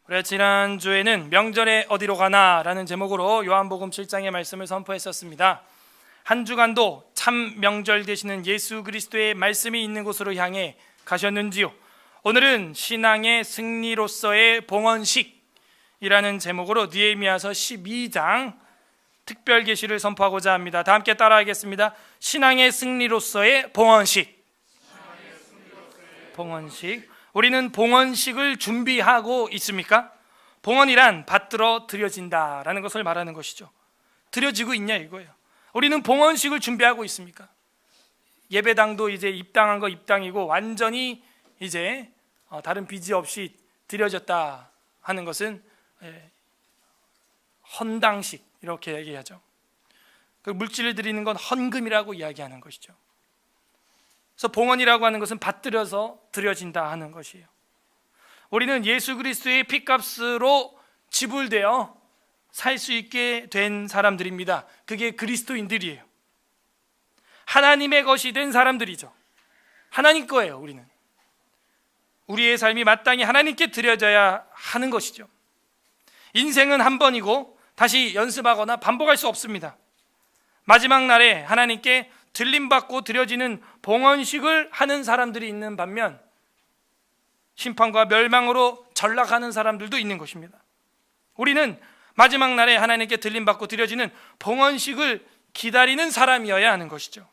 우리가 지난주에는 명절에 어디로 가나라는 제목으로 요한복음 7장의 말씀을 선포했었습니다. 한 주간도 참 명절 되시는 예수 그리스도의 말씀이 있는 곳으로 향해 가셨는지요? 오늘은 신앙의 승리로서의 봉헌식이라는 제목으로 느헤미야서 12장 특별 계시를 선포하고자 합니다. 다 함께 따라하겠습니다. 신앙의 승리로서의 봉헌식. 봉헌식. 우리는 봉헌식을 준비하고 있습니까? 봉헌이란 받들어 드려진다라는 것을 말하는 것이죠. 드려지고 있냐 이거예요. 우리는 봉헌식을 준비하고 있습니까? 예배당도 이제 입당한 거 입당이고 완전히 이제 다른 빚이 없이 드려졌다 하는 것은 헌당식 이렇게 얘기하죠. 그 물질을 드리는 건 헌금이라고 이야기하는 것이죠. 그래서 봉헌이라고 하는 것은 받들여서 드려진다 하는 것이에요. 우리는 예수 그리스도의 피값으로 지불되어 살 수 있게 된 사람들입니다. 그게 그리스도인들이에요. 하나님의 것이 된 사람들이죠. 하나님 거예요. 우리는 우리의 삶이 마땅히 하나님께 드려져야 하는 것이죠. 인생은 한 번이고 다시 연습하거나 반복할 수 없습니다. 마지막 날에 하나님께 들림받고 드려지는 봉헌식을 하는 사람들이 있는 반면 심판과 멸망으로 전락하는 사람들도 있는 것입니다. 우리는 마지막 날에 하나님께 들림받고 드려지는 봉헌식을 기다리는 사람이어야 하는 것이죠.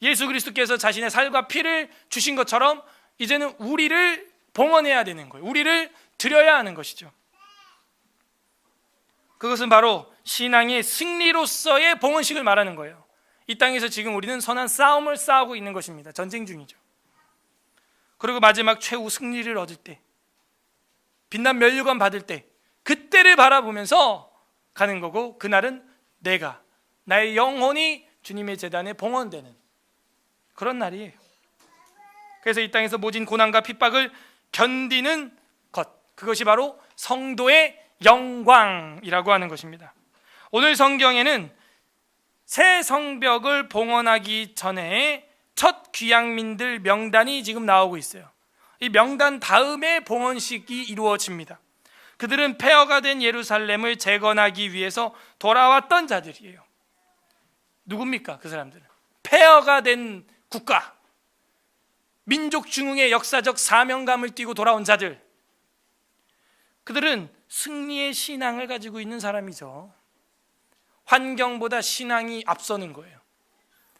예수 그리스도께서 자신의 살과 피를 주신 것처럼 이제는 우리를 봉헌해야 되는 거예요. 우리를 드려야 하는 것이죠. 그것은 바로 신앙의 승리로서의 봉헌식을 말하는 거예요. 이 땅에서 지금 우리는 선한 싸움을 싸우고 있는 것입니다. 전쟁 중이죠. 그리고 마지막 최후 승리를 얻을 때, 빛난 면류관 받을 때, 그때를 바라보면서 가는 거고, 그날은 나의 영혼이 주님의 제단에 봉헌되는 그런 날이에요. 그래서 이 땅에서 모진 고난과 핍박을 견디는 것, 그것이 바로 성도의 영광이라고 하는 것입니다. 오늘 성경에는 새 성벽을 봉헌하기 전에 첫 귀향민들 명단이 지금 나오고 있어요. 이 명단 다음에 봉헌식이 이루어집니다. 그들은 폐허가 된 예루살렘을 재건하기 위해서 돌아왔던 자들이에요. 누굽니까? 그 사람들은 폐허가 된 국가, 민족 중흥의 역사적 사명감을 띠고 돌아온 자들. 그들은 승리의 신앙을 가지고 있는 사람이죠. 환경보다 신앙이 앞서는 거예요.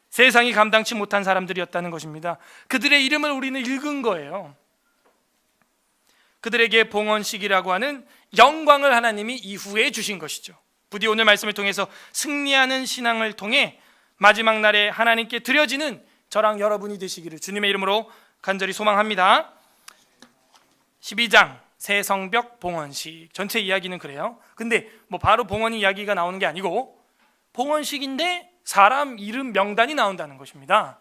세상이 감당치 못한 사람들이었다는 것입니다. 그들의 이름을 우리는 읽은 거예요. 그들에게 봉헌식이라고 하는 영광을 하나님이 이후에 주신 것이죠. 부디 오늘 말씀을 통해서 승리하는 신앙을 통해 마지막 날에 하나님께 드려지는 저랑 여러분이 되시기를 주님의 이름으로 간절히 소망합니다. 12장 새 성벽 봉헌식 전체 이야기는 그래요. 근데 바로 봉헌 이야기가 나오는 게 아니고 봉헌식인데 사람 이름 명단이 나온다는 것입니다.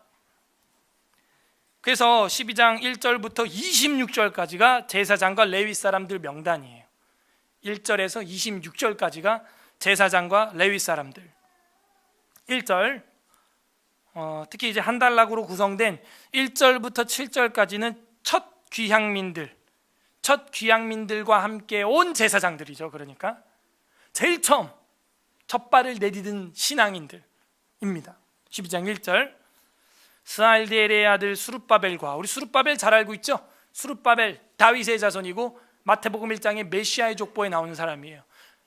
그래서 12장 1절부터 26절까지가 제사장과 레위 사람들 명단이에요. 1절에서 26절까지가 제사장과 레위 사람들. 1절 특히 이제 한 달락으로 구성된 1절부터 7절까지는 첫 귀향민들과 함께 온 제사장들이죠. 그러니까 제일 처음 첫 발을 내디딘 신앙인들입니다. 12장 1절 스알디엘의 아들 수룹바벨과, 우리 수룹바벨 잘 알고 있죠? 수룹바벨 다윗의 자손이고 마태복음 1장의 메시아의 족보에 나오는 사람이에요.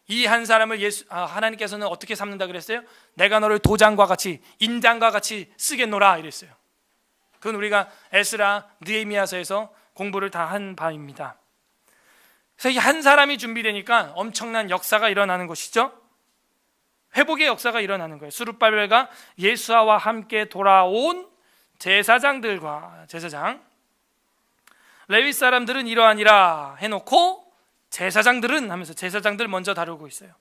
이 한 사람을 하나님께서는 어떻게 삼는다 그랬어요? 내가 너를 도장과 같이 인장과 같이 쓰겠노라 이랬어요. 그건 우리가 에스라, 느헤미야서에서 공부를 다 한 바입니다. 그래서 이 한 사람이 준비되니까 엄청난 역사가 일어나는 것이죠. 회복의 역사가 일어나는 거예요. 수룹바벨과 예수아와 함께 돌아온 제사장 레위 사람들은 이러하니라 해놓고 제사장들은 하면서 제사장들 먼저 다루고 있어요.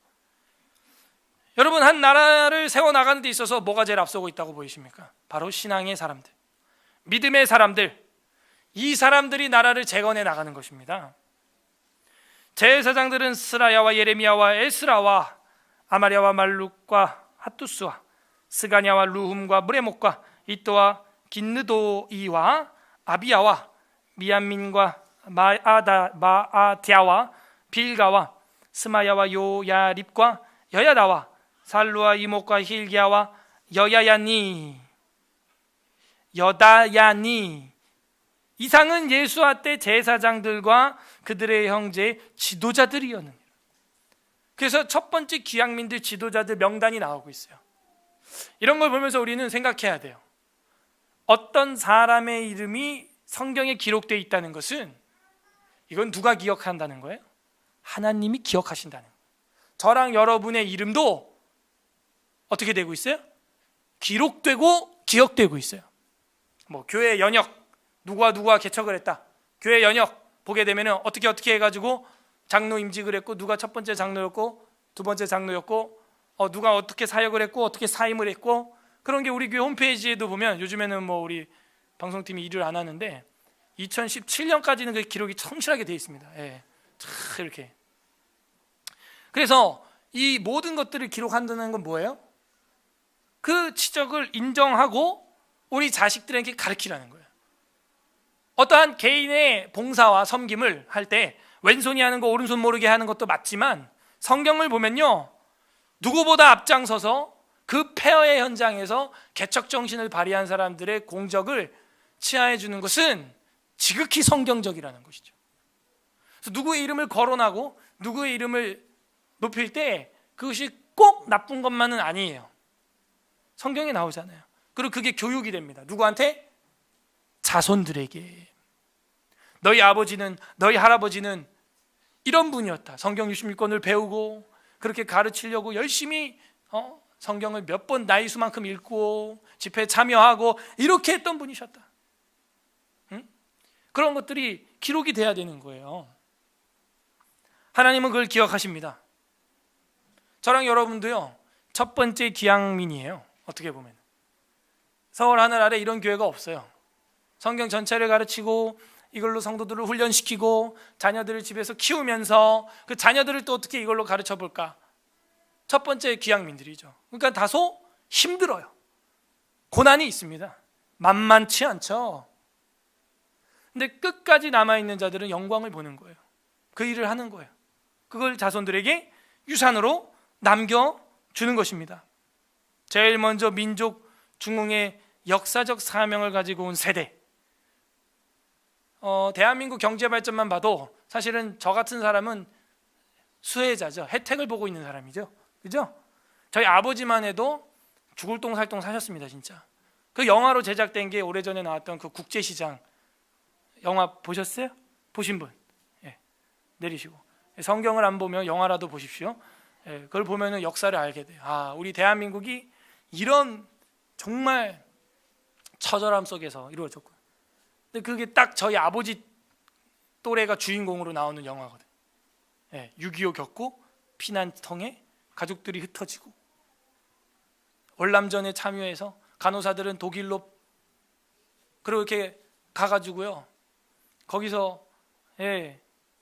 여러분, 한 나라를 세워나가는 데 있어서 뭐가 제일 앞서고 있다고 보이십니까? 바로 신앙의 사람들, 믿음의 사람들, 이 사람들이 나라를 재건해 나가는 것입니다. 제사장들은 스라야와 예레미야와 에스라와 아마랴와 말룩과 핫투스와 스가냐와 루훔과 무레목과 이또와 긴느도이와 아비야와 미얀민과 마아디아와 빌가와 스마야와 요야립과 여야다와 살루와 이목과 힐기야와 여다야니 이상은 예수와 때 제사장들과 그들의 형제 지도자들이었느니라. 그래서 첫 번째 귀향민들 지도자들 명단이 나오고 있어요. 이런 걸 보면서 우리는 생각해야 돼요. 어떤 사람의 이름이 성경에 기록되어 있다는 것은 이건 누가 기억한다는 거예요? 하나님이 기억하신다는 거예요. 저랑 여러분의 이름도 어떻게 되고 있어요? 기록되고 기억되고 있어요. 뭐 교회 연역 누가 개척을 했다. 교회 연역 보게 되면 어떻게 해가지고 장로 임직을 했고, 누가 첫 번째 장로였고 두 번째 장로였고, 누가 어떻게 사역을 했고 어떻게 사임을 했고, 그런 게 우리 교회 홈페이지에도 보면, 요즘에는 뭐 우리 방송팀이 일을 안 하는데 2017년까지는 그 기록이 성실하게 되어 있습니다. 예, 이렇게. 그래서 이 모든 것들을 기록한다는 건 뭐예요? 그 지적을 인정하고 우리 자식들에게 가르치라는 거예요. 어떠한 개인의 봉사와 섬김을 할 때 왼손이 하는 거 오른손 모르게 하는 것도 맞지만, 성경을 보면요, 누구보다 앞장서서 그 폐허의 현장에서 개척 정신을 발휘한 사람들의 공적을 치하해 주는 것은 지극히 성경적이라는 것이죠. 그래서 누구의 이름을 거론하고 누구의 이름을 높일 때 그것이 꼭 나쁜 것만은 아니에요. 성경에 나오잖아요. 그리고 그게 교육이 됩니다. 누구한테? 자손들에게. 너희 아버지는, 너희 할아버지는 이런 분이었다. 성경 66권을 배우고 그렇게 가르치려고 열심히 성경을 몇 번 나이 수만큼 읽고 집회에 참여하고 이렇게 했던 분이셨다. 응? 그런 것들이 기록이 돼야 되는 거예요. 하나님은 그걸 기억하십니다. 저랑 여러분도요, 첫 번째 귀향민이에요. 어떻게 보면 서울 하늘 아래 이런 교회가 없어요. 성경 전체를 가르치고 이걸로 성도들을 훈련시키고 자녀들을 집에서 키우면서 그 자녀들을 또 어떻게 이걸로 가르쳐 볼까? 첫 번째 귀향민들이죠. 그러니까 다소 힘들어요. 고난이 있습니다. 만만치 않죠. 근데 끝까지 남아있는 자들은 영광을 보는 거예요. 그 일을 하는 거예요. 그걸 자손들에게 유산으로 남겨주는 것입니다. 제일 먼저 민족 중흥의 역사적 사명을 가지고 온 세대. 대한민국 경제 발전만 봐도 사실은 저 같은 사람은 수혜자죠. 혜택을 보고 있는 사람이죠. 그죠? 저희 아버지만 해도 죽을 똥 살 똥 사셨습니다. 진짜. 그 영화로 제작된 게 오래전에 나왔던 그 국제시장 영화 보셨어요? 보신 분? 예, 내리시고. 성경을 안 보면 영화라도 보십시오. 예, 그걸 보면 역사를 알게 돼요. 아, 우리 대한민국이 이런 정말 처절함 속에서 이루어졌구나. 근데 그게 딱 저희 아버지 또래가 주인공으로 나오는 영화거든요. 예, 6.25 겪고 피난통에 가족들이 흩어지고, 월남전에 참여해서 간호사들은 독일로 그리고 이렇게 가가지고요, 거기서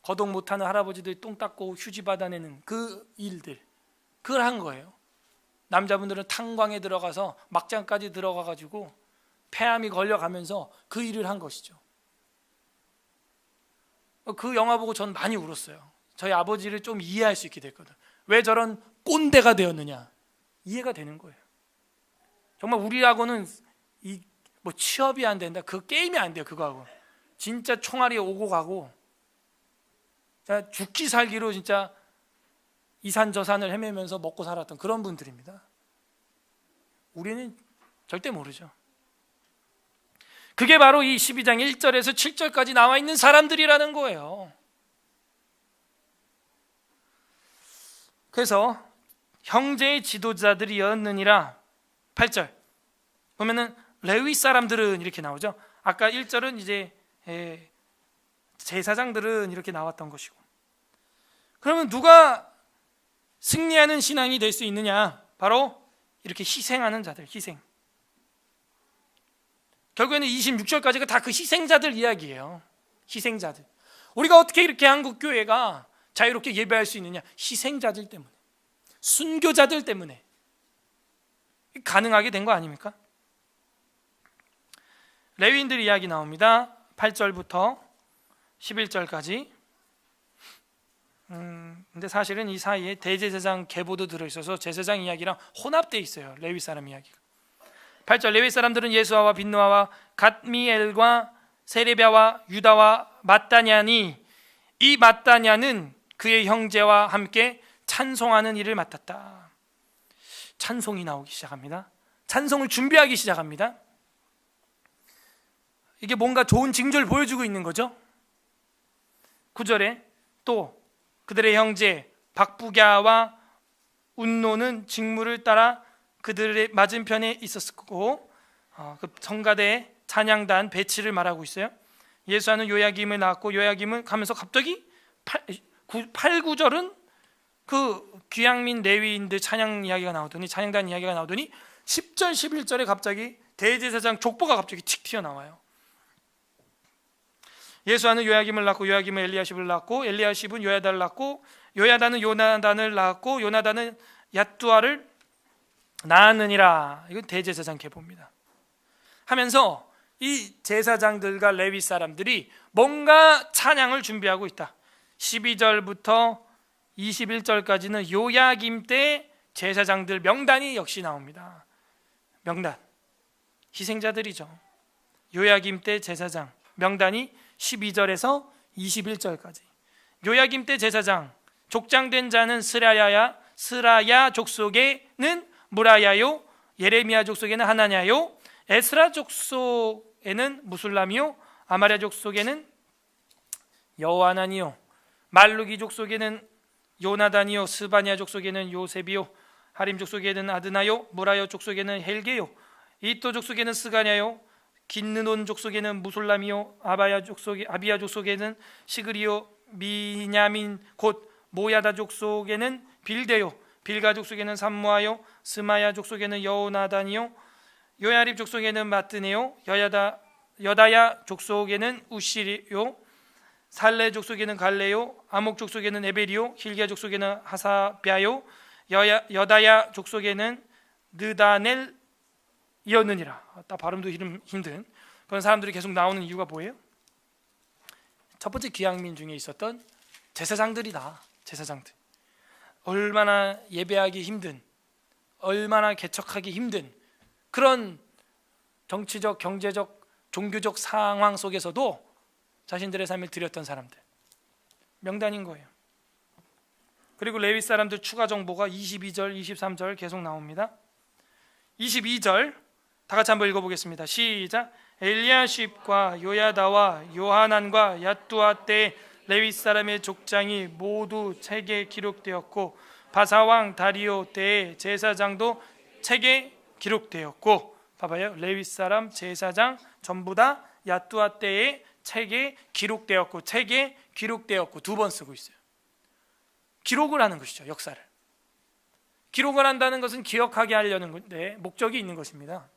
거동 못하는 할아버지들이 똥 닦고 휴지 받아내는 그 일들, 그걸 한 거예요. 남자분들은 탄광에 들어가서 막장까지 들어가가지고 폐암이 걸려가면서 그 일을 한 것이죠. 그 영화 보고 전 많이 울었어요. 저희 아버지를 좀 이해할 수 있게 됐거든. 왜 저런 꼰대가 되었느냐, 이해가 되는 거예요. 정말 우리하고는 뭐 취업이 안 된다, 그 게임이 안 돼요. 그거하고 진짜 총알이 오고 가고 죽기 살기로 진짜 이산저산을 헤매면서 먹고 살았던 그런 분들입니다. 우리는 절대 모르죠. 그게 바로 이 12장 1절에서 7절까지 나와 있는 사람들이라는 거예요. 그래서 형제의 지도자들이었느니라. 8절 보면은 레위 사람들은 이렇게 나오죠. 아까 1절은 이제 제사장들은 이렇게 나왔던 것이고, 그러면 누가 승리하는 신앙이 될 수 있느냐? 바로 이렇게 희생하는 자들, 희생. 결국에는 26절까지가 다 그 희생자들 이야기예요. 희생자들. 우리가 어떻게 이렇게 한국 교회가 자유롭게 예배할 수 있느냐? 희생자들 때문에, 순교자들 때문에 가능하게 된 거 아닙니까? 레위인들 이야기 나옵니다. 8절부터 11절까지. 근데 사실은 이 사이에 대제사장 계보도 들어있어서 제사장 이야기랑 혼합되어 있어요. 레위 사람 이야기가. 8절 레위 사람들은 예수아와 빈누아와 갓미엘과 세레비아와 유다와 마따냐니 이 마따냐는 그의 형제와 함께 찬송하는 일을 맡았다. 찬송이 나오기 시작합니다. 찬송을 준비하기 시작합니다. 이게 뭔가 좋은 징조를 보여주고 있는 거죠. 9절에 또 그들의 형제 박부갸와 운노는 직무를 따라 그들의 맞은편에 있었고 그 성가대의 찬양단 배치를 말하고 있어요. 예수아는 요야김을 낳았고 요야김은 가면서 갑자기 8, 9절은 그 귀양민 레위인들 찬양 이야기가 나오더니 찬양단 이야기가 나오더니 10절 11절에 갑자기 대제사장 족보가 갑자기 틱 튀어나와요. 예수아는 요야김을 낳고 요야김은 엘리야십을 낳고 엘리야십은 요야다를 낳고 요야다는 요나단을 낳았고 요나단은 얏두아를 낳았느니라. 이건 대제사장 계보입니다. 하면서 이 제사장들과 레위 사람들이 뭔가 찬양을 준비하고 있다. 12절부터 21절까지는 요야김 때 제사장들 명단이 역시 나옵니다. 명단, 희생자들이죠. 요야김 때 제사장 명단이 12절에서 21절까지. 요야김 때 제사장 족장된 자는 스라야 족속에는 무라야요, 예레미야 족속에는 하나냐요, 에스라 족속에는 무술람이요, 아마랴 족속에는 여호하나니요, 말루기 족속에는 요나단이요, 스바냐 족속에는 요셉이요, 하림 족속에는 아드나요, 무라요 족속에는 헬게요, 이또 족속에는 스가냐요, 긴느논 족속에는 무술람이요, 아비야 족속에는 시그리요, 미냐민 곧 모야다 족속에는 빌데요, 빌가 족속에는 삼무아요, 스마야 족속에는 여호나단이요, 요야립 족속에는 마뜨네요, 여다야 족속에는 우시리요, 살레 족속에는 갈레요, 아목 족속에는 에베리요, 힐기야 족속에는 하사비아요, 여다야 족속에는 느다넬이었느니라. 딱 발음도 힘든 그런 사람들이 계속 나오는 이유가 뭐예요? 첫 번째 귀양민 중에 있었던 제사장들이다. 제사장들. 얼마나 예배하기 힘든, 얼마나 개척하기 힘든 그런 정치적, 경제적, 종교적 상황 속에서도 자신들의 삶을 드렸던 사람들, 명단인 거예요. 그리고 레위 사람들 추가 정보가 22절, 23절 계속 나옵니다. 22절 다 같이 한번 읽어보겠습니다. 시작. 엘리야십과 요야다와 요하난과 얏두아 때 레위 사람의 족장이 모두 책에 기록되었고 바사왕 다리오 때의 제사장도 책에 기록되었고, 봐봐요. 레위 사람 제사장 전부 다 얏두아 때의 책에 기록되었고, 책에 기록되었고 두 번 쓰고 있어요. 기록을 하는 것이죠. 역사를 기록을 한다는 것은 기억하게 하려는 건데 목적이 있는 것입니다.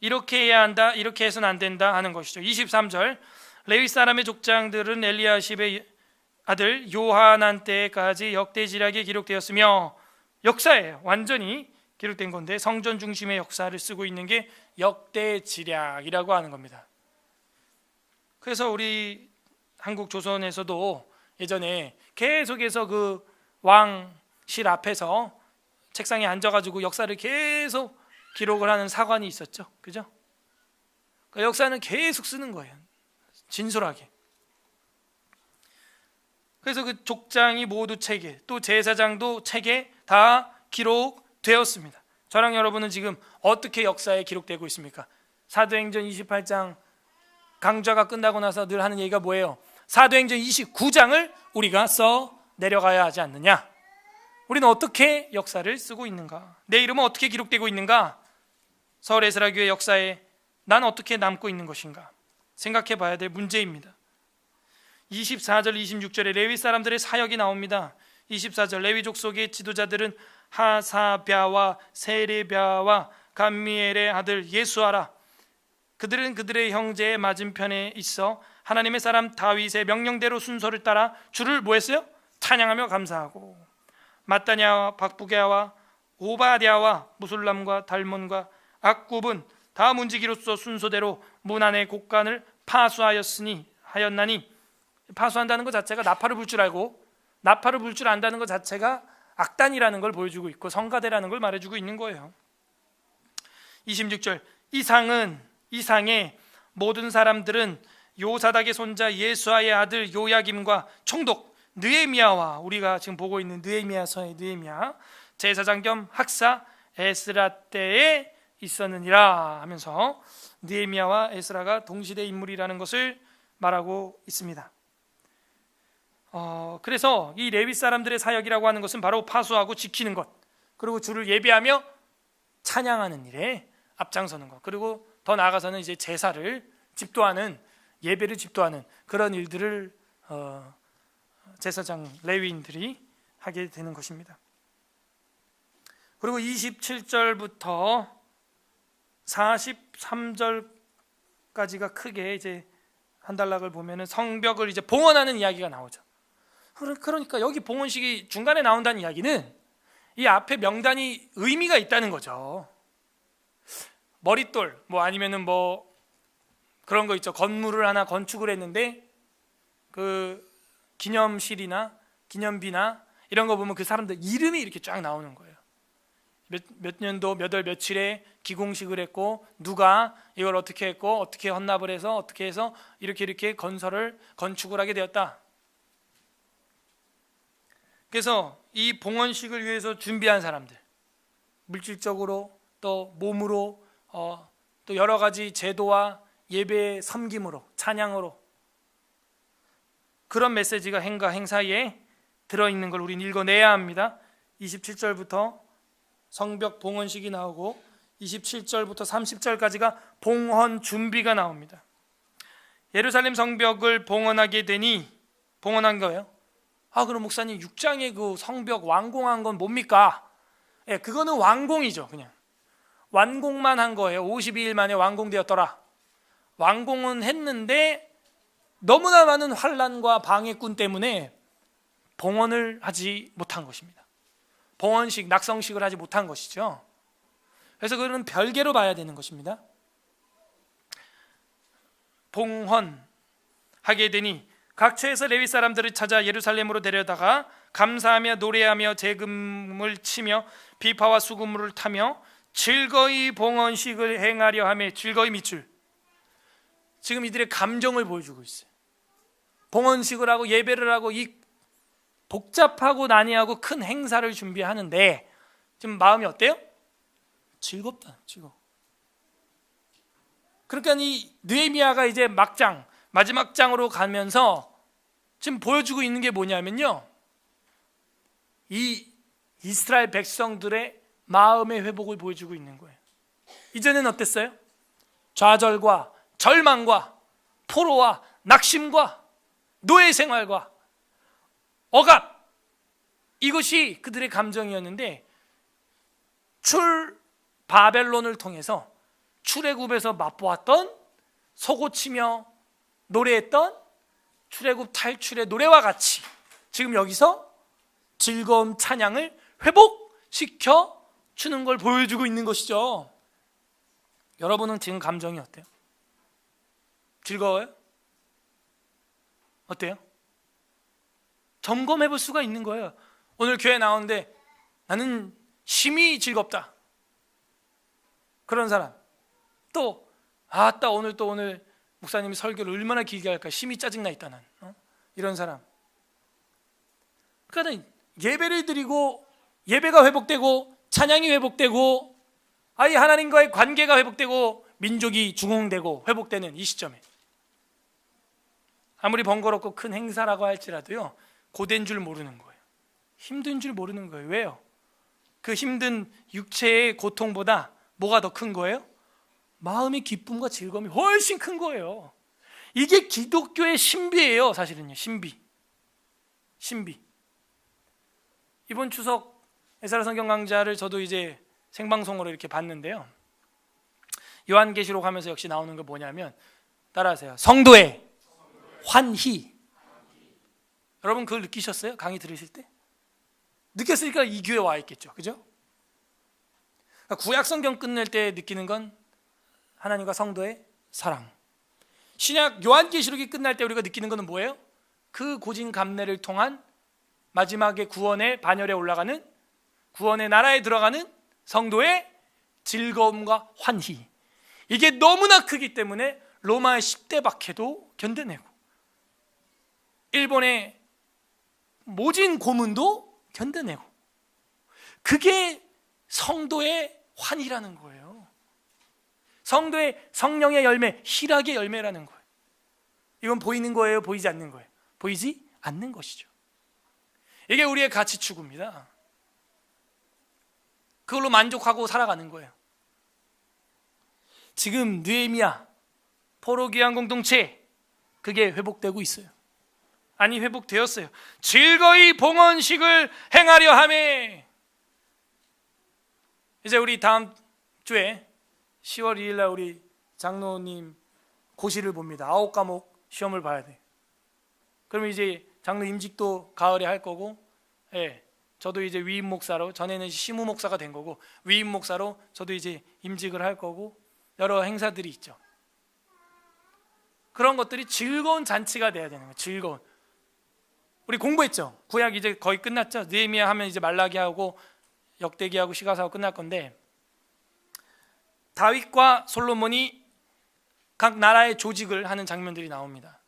이렇게 해야 한다, 이렇게 해서는 안 된다 하는 것이죠. 23절 레위 사람의 족장들은 엘리야십의 아들 요하난 때까지 역대지략에 기록되었으며, 역사예요. 완전히 기록된 건데 성전 중심의 역사를 쓰고 있는 게 역대지략이라고 하는 겁니다. 그래서 우리 한국 조선에서도 예전에 계속해서 그 왕실 앞에서 책상에 앉아가지고 역사를 계속 기록을 하는 사관이 있었죠. 그죠? 그 역사는 계속 쓰는 거예요. 진솔하게. 그래서 그 족장이 모두 책에, 또 제사장도 책에 다 기록되었습니다. 저랑 여러분은 지금 어떻게 역사에 기록되고 있습니까? 사도행전 28장 강좌가 끝나고 나서 늘 하는 얘기가 뭐예요? 사도행전 29장을 우리가 써 내려가야 하지 않느냐? 우리는 어떻게 역사를 쓰고 있는가? 내 이름은 어떻게 기록되고 있는가? 서울 에스라교회 역사에 난 어떻게 남고 있는 것인가? 생각해 봐야 될 문제입니다. 24절 26절에 레위 사람들의 사역이 나옵니다. 24절 레위 족속의 지도자들은 하사비아와 세레비아와 감미엘의 아들 예수아라. 그들은 그들의 형제의 맞은편에 있어 하나님의 사람 다윗의 명령대로 순서를 따라 주를 뭐했어요? 찬양하며 감사하고, 마따냐와 박부게와 오바댜와 무술람과 달몬과 악굽은 다 문지기로서 순서대로 문 안의 곡간을 파수하였으니 하였나니, 파수한다는 것 자체가 나팔을 불 줄 알고 나팔을 불 줄 안다는 것 자체가 악단이라는 걸 보여주고 있고 성가대라는 걸 말해주고 있는 거예요. 26절, 이상의 모든 사람들은 요사닥의 손자 예수아의 아들 요야김과 총독 느헤미야와, 우리가 지금 보고 있는 느헤미야서의 느헤미야, 제사장 겸 학사 에스라 때에 있었느니라 하면서 느헤미야와 에스라가 동시대 인물이라는 것을 말하고 있습니다. 그래서 이 레위 사람들의 사역이라고 하는 것은 바로 파수하고 지키는 것, 그리고 주를 예배하며 찬양하는 일에 앞장서는 것, 그리고 더 나아가서는 이제 제사를 집도하는, 예배를 집도하는 그런 일들을 제사장 레위인들이 하게 되는 것입니다. 그리고 27절부터 43절까지가 크게 이제 한 단락을 보면은 성벽을 이제 봉헌하는 이야기가 나오죠. 그러니까 여기 봉헌식이 중간에 나온다는 이야기는 이 앞에 명단이 의미가 있다는 거죠. 머릿돌 아니면은 그런 거 있죠. 건물을 하나 건축을 했는데 그 기념실이나 기념비나 이런 거 보면 그 사람들 이름이 이렇게 쫙 나오는 거예요. 몇 년도 몇 월 며칠에 기공식을 했고, 누가 이걸 어떻게 했고, 어떻게 헌납을 해서 어떻게 해서 이렇게 건축을 하게 되었다. 그래서 이 봉헌식을 위해서 준비한 사람들, 물질적으로 또 몸으로 또 여러 가지 제도와 예배의 섬김으로, 찬양으로, 그런 메시지가 행사에 들어있는 걸 우리는 읽어내야 합니다. 27절부터 성벽 봉헌식이 나오고 27절부터 30절까지가 봉헌 준비가 나옵니다. 예루살렘 성벽을 봉헌하게 되니, 봉헌한 거예요. 그럼 목사님 6장의 그 성벽 완공한 건 뭡니까? 그거는 완공이죠. 그냥 완공만 한 거예요. 52일 만에 완공되었더라. 완공은 했는데 너무나 많은 환난과 방해꾼 때문에 봉헌을 하지 못한 것입니다. 봉헌식, 낙성식을 하지 못한 것이죠. 그래서 그거는 별개로 봐야 되는 것입니다. 봉헌하게 되니 각 처에서 레위 사람들을 찾아 예루살렘으로 데려다가 감사하며 노래하며 재금을 치며 비파와 수금을 타며 즐거이 봉헌식을 행하려 하며, 즐거이 밑줄, 지금 이들의 감정을 보여주고 있어요. 봉헌식을 하고 예배를 하고 이 복잡하고 난해하고 큰 행사를 준비하는데 지금 마음이 어때요? 즐겁다, 즐거워. 그러니까 이 느헤미야가 이제 마지막 장으로 가면서 지금 보여주고 있는 게 뭐냐면요, 이 이스라엘 백성들의 마음의 회복을 보여주고 있는 거예요. 이전에는 어땠어요? 좌절과 절망과 포로와 낙심과 노예 생활과 억압, 이것이 그들의 감정이었는데 바벨론을 통해서 출애굽에서 맛보았던, 소고치며 노래했던 출애굽 탈출의 노래와 같이 지금 여기서 즐거움 찬양을 회복시켜 주는 걸 보여주고 있는 것이죠. 여러분은 지금 감정이 어때요? 즐거워요? 어때요? 점검해 볼 수가 있는 거예요. 오늘 교회 나오는데 나는 심히 즐겁다, 그런 사람, 또 오늘 목사님이 설교를 얼마나 길게 할까 심히 짜증나 있다 난, 이런 사람. 그러니까 예배를 드리고 예배가 회복되고 찬양이 회복되고 아예 하나님과의 관계가 회복되고 민족이 중흥되고 회복되는 이 시점에 아무리 번거롭고 큰 행사라고 할지라도요, 고된 줄 모르는 거예요. 힘든 줄 모르는 거예요. 왜요? 그 힘든 육체의 고통보다 뭐가 더 큰 거예요? 마음의 기쁨과 즐거움이 훨씬 큰 거예요. 이게 기독교의 신비예요. 사실은요, 신비. 이번 추석 에스라 성경 강좌를 저도 이제 생방송으로 이렇게 봤는데요, 요한계시록 하면서 역시 나오는 거 뭐냐면, 따라하세요. 성도의 환희. 여러분 그걸 느끼셨어요? 강의 들으실 때? 느꼈으니까 이 교회 와 있겠죠, 그죠? 구약 성경 끝낼 때 느끼는 건 하나님과 성도의 사랑, 신약 요한계시록이 끝날 때 우리가 느끼는 것은 뭐예요? 그 고진감래를 통한 마지막에 구원의 반열에 올라가는, 구원의 나라에 들어가는 성도의 즐거움과 환희. 이게 너무나 크기 때문에 로마의 10대 박해도 견뎌내고 일본의 모진 고문도 견뎌내고, 그게 성도의 환희라는 거예요. 성도의 성령의 열매, 희락의 열매라는 거예요. 이건 보이는 거예요? 보이지 않는 거예요? 보이지 않는 것이죠. 이게 우리의 가치 추구입니다. 그걸로 만족하고 살아가는 거예요. 지금 느헤미야 포로귀환 공동체, 그게 회복되고 있어요. 아니, 회복되었어요. 즐거이 봉헌식을 행하려 하매. 이제 우리 다음 주에 10월 2일 날 우리 장로님 고시를 봅니다. 9과목 시험을 봐야 돼. 그러면 이제 장로 임직도 가을에 할 거고, 예, 저도 이제 위임 목사로, 전에는 시무 목사가 된 거고 위임 목사로 저도 이제 임직을 할 거고, 여러 행사들이 있죠. 그런 것들이 즐거운 잔치가 돼야 되는 거예요. 즐거운. 우리 공부했죠. 구약 이제 거의 끝났죠. 느헤미야 하면 이제 말라기하고 역대기하고 시가사하고 끝날 건데, 다윗과 솔로몬이 각 나라의 조직을 하는 장면들이 나옵니다.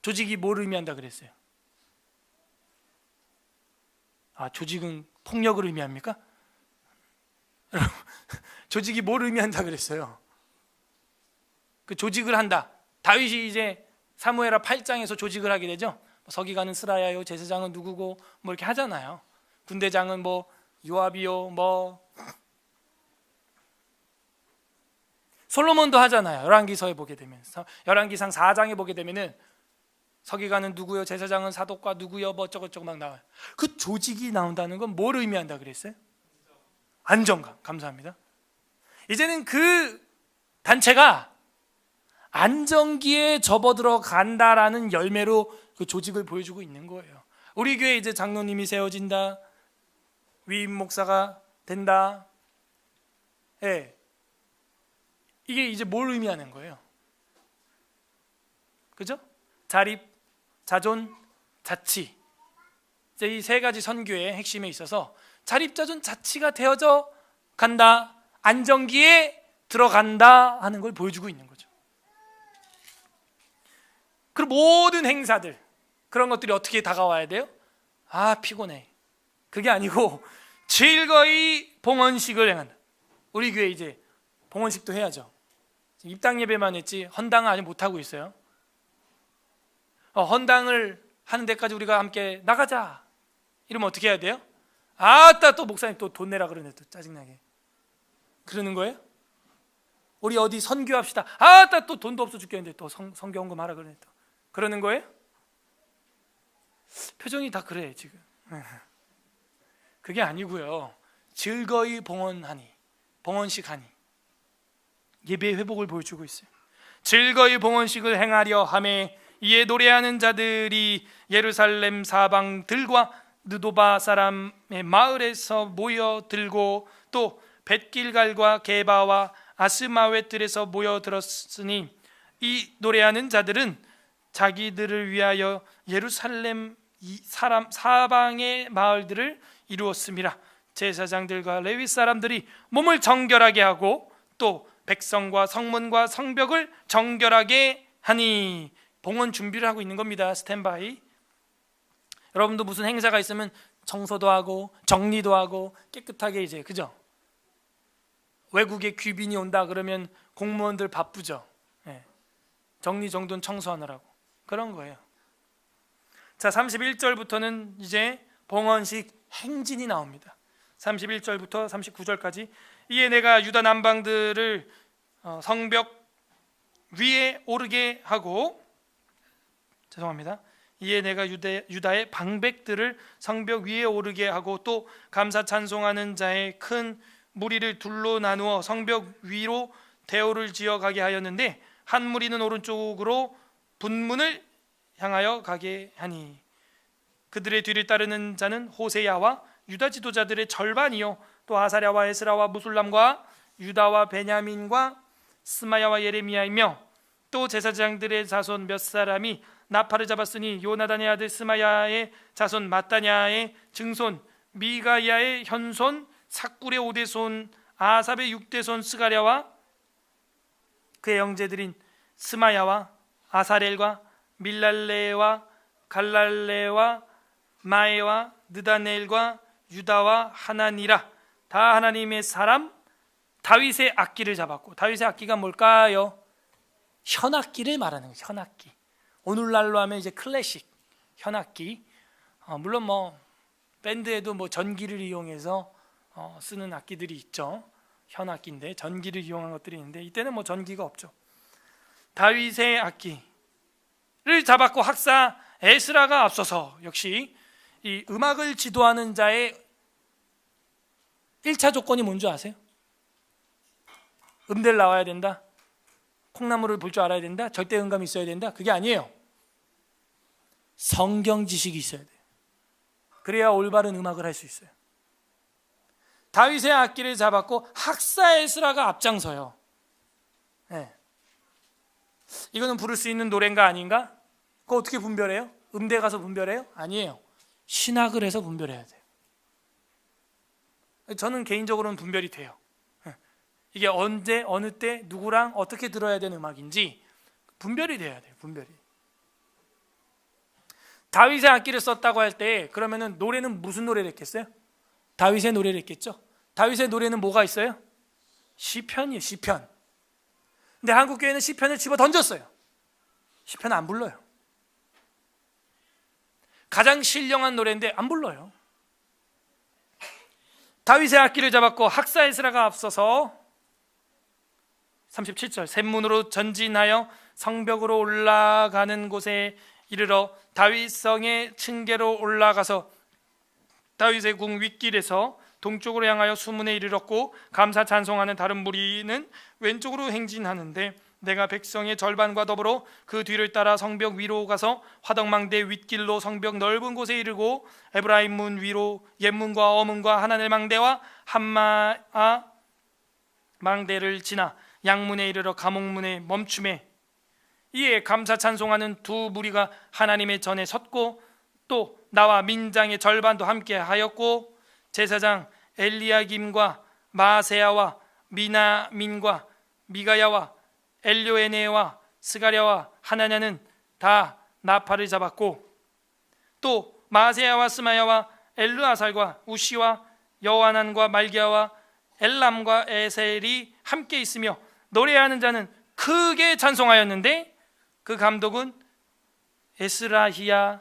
조직이 뭘 의미한다 그랬어요? 아, 조직은 폭력을 의미합니까? 조직이 뭘 의미한다 그랬어요? 그 조직을 한다. 다윗이 이제 사무엘하 8장에서 조직을 하게 되죠. 서기관은 스라야요, 제사장은 누구고 뭐 이렇게 하잖아요. 군대장은 뭐 요압이요, 뭐 솔로몬도 하잖아요. 열왕기서에 보게 되면, 열왕기상 4장에 보게 되면은 서기관은 누구요, 제사장은 사독과 누구요, 뭐 어쩌고저쩌고 막 나와요. 그 조직이 나온다는 건 뭘 의미한다 그랬어요? 안정감. 감사합니다. 이제는 그 단체가 안정기에 접어들어 간다라는 열매로 그 조직을 보여주고 있는 거예요. 우리 교회 이제 장로님이 세워진다, 위임 목사가 된다. 예. 이게 이제 뭘 의미하는 거예요? 그죠? 자립, 자존, 자치. 이제 이 세 가지 선교의 핵심에 있어서 자립, 자존, 자치가 되어져 간다, 안정기에 들어간다 하는 걸 보여주고 있는 거죠. 그리고 모든 행사들, 그런 것들이 어떻게 다가와야 돼요? 아, 피곤해. 그게 아니고 즐거이 봉헌식을 행한다. 우리 교회 이제 봉헌식도 해야죠. 입당 예배만 했지 헌당은 아직 못하고 있어요. 헌당을 하는 데까지 우리가 함께 나가자 이러면 어떻게 해야 돼요? 아따, 또 목사님 또 돈 내라 그러네, 또 짜증나게 그러는 거예요? 우리 어디 선교합시다. 아따, 또 돈도 없어 죽겠는데 또 선교헌금 하라 그러네, 또 그러는 거예요? 표정이 다 그래 지금. 그게 아니고요. 즐거이 봉헌하니, 봉헌식 하니, 예배의 회복을 보여주고 있어요. 즐거이 봉헌식을 행하려 하매 이에 노래하는 자들이 예루살렘 사방들과 느도바 사람의 마을에서 모여들고 또 벳길갈과 게바와 아스마웻들에서 모여들었으니 이 노래하는 자들은 자기들을 위하여 예루살렘 사람 사방의 마을들을 이루었음이라. 제사장들과 레위 사람들이 몸을 정결하게 하고 또 백성과 성문과 성벽을 정결하게 하니, 봉헌 준비를 하고 있는 겁니다. 스탠바이. 여러분도 무슨 행사가 있으면 청소도 하고 정리도 하고 깨끗하게 이제, 그죠? 외국에 귀빈이 온다 그러면 공무원들 바쁘죠. 네. 정리정돈 청소하느라고. 그런 거예요. 자, 31절부터는 이제 봉헌식 행진이 나옵니다. 31절부터 39절까지. 이에 내가 유다 남방들을 성벽 위에 오르게 하고, 죄송합니다. 이에 내가 유다의 방백들을 성벽 위에 오르게 하고 또 감사 찬송하는 자의 큰 무리를 둘로 나누어 성벽 위로 대오를 지어 가게 하였는데, 한 무리는 오른쪽으로 분문을 향하여 가게 하니 그들의 뒤를 따르는 자는 호세야와 유다 지도자들의 절반이요 또 아사랴와 에스라와 무술람과 유다와 베냐민과 스마야와 예레미야이며 또 제사장들의 자손 몇 사람이 나팔을 잡았으니 요나단의 아들 스마야의 자손 마따냐의 증손 미가야의 현손 삭굴의 5대손 아삽의 6대손 스가랴와 그의 형제들인 스마야와 아사렐과 밀랄레와 갈랄레와 마에와 느다넬과 유다와 하나니라 다 하나님의 사람 다윗의 악기를 잡았고, 다윗의 악기가 뭘까요? 현악기를 말하는 거예요. 현악기. 오늘날로 하면 이제 클래식 현악기. 물론 뭐 밴드에도 뭐 전기를 이용해서 쓰는 악기들이 있죠. 현악기인데 전기를 이용한 것들이 있는데 이때는 뭐 전기가 없죠. 다윗의 악기를 잡았고, 학사 에스라가 앞서서 역시 이 음악을 지도하는 자의 1차 조건이 뭔지 아세요? 음대를 나와야 된다, 콩나물을 볼 줄 알아야 된다, 절대 음감이 있어야 된다. 그게 아니에요. 성경 지식이 있어야 돼요. 그래야 올바른 음악을 할 수 있어요. 다윗의 악기를 잡았고 학사 에스라가 앞장서요. 네. 이거는 부를 수 있는 노래인가 아닌가? 그거 어떻게 분별해요? 음대 가서 분별해요? 아니에요. 신학을 해서 분별해야 돼요. 저는 개인적으로는 분별이 돼요. 이게 언제, 어느 때, 누구랑 어떻게 들어야 되는 음악인지 분별이 돼야 돼요. 분별이. 다윗의 악기를 썼다고 할 때 그러면은 노래는 무슨 노래를 했겠어요? 다윗의 노래를 했겠죠. 다윗의 노래는 뭐가 있어요? 시편이에요. 시편. 근데 한국교회는 시편을 집어 던졌어요. 시편 안 불러요. 가장 신령한 노래인데 안 불러요. 다윗의 악기를 잡았고 학사 에스라가 앞서서 37절 샘문으로 전진하여 성벽으로 올라가는 곳에 이르러 다윗성의 층계로 올라가서 다윗의 궁 윗길에서 동쪽으로 향하여 수문에 이르렀고, 감사 찬송하는 다른 무리는 왼쪽으로 행진하는데 내가 백성의 절반과 더불어 그 뒤를 따라 성벽 위로 가서 화덕망대 윗길로 성벽 넓은 곳에 이르고 에브라임 문 위로 옛문과 어문과 하나넬 망대와 한마아 망대를 지나 양문에 이르러 감옥문에 멈춤에 이에 감사 찬송하는 두 무리가 하나님의 전에 섰고, 또 나와 민장의 절반도 함께 하였고, 제사장 엘리야김과 마세야와 미나민과 미가야와 엘료에네와 스가랴와 하나냐는 다 나팔을 잡았고, 또 마세야와 스마야와 엘르아살과 우시와 여호하난과 말기야와 엘람과 에셀이 함께 있으며 노래하는 자는 크게 찬송하였는데 그 감독은 에스라히야라.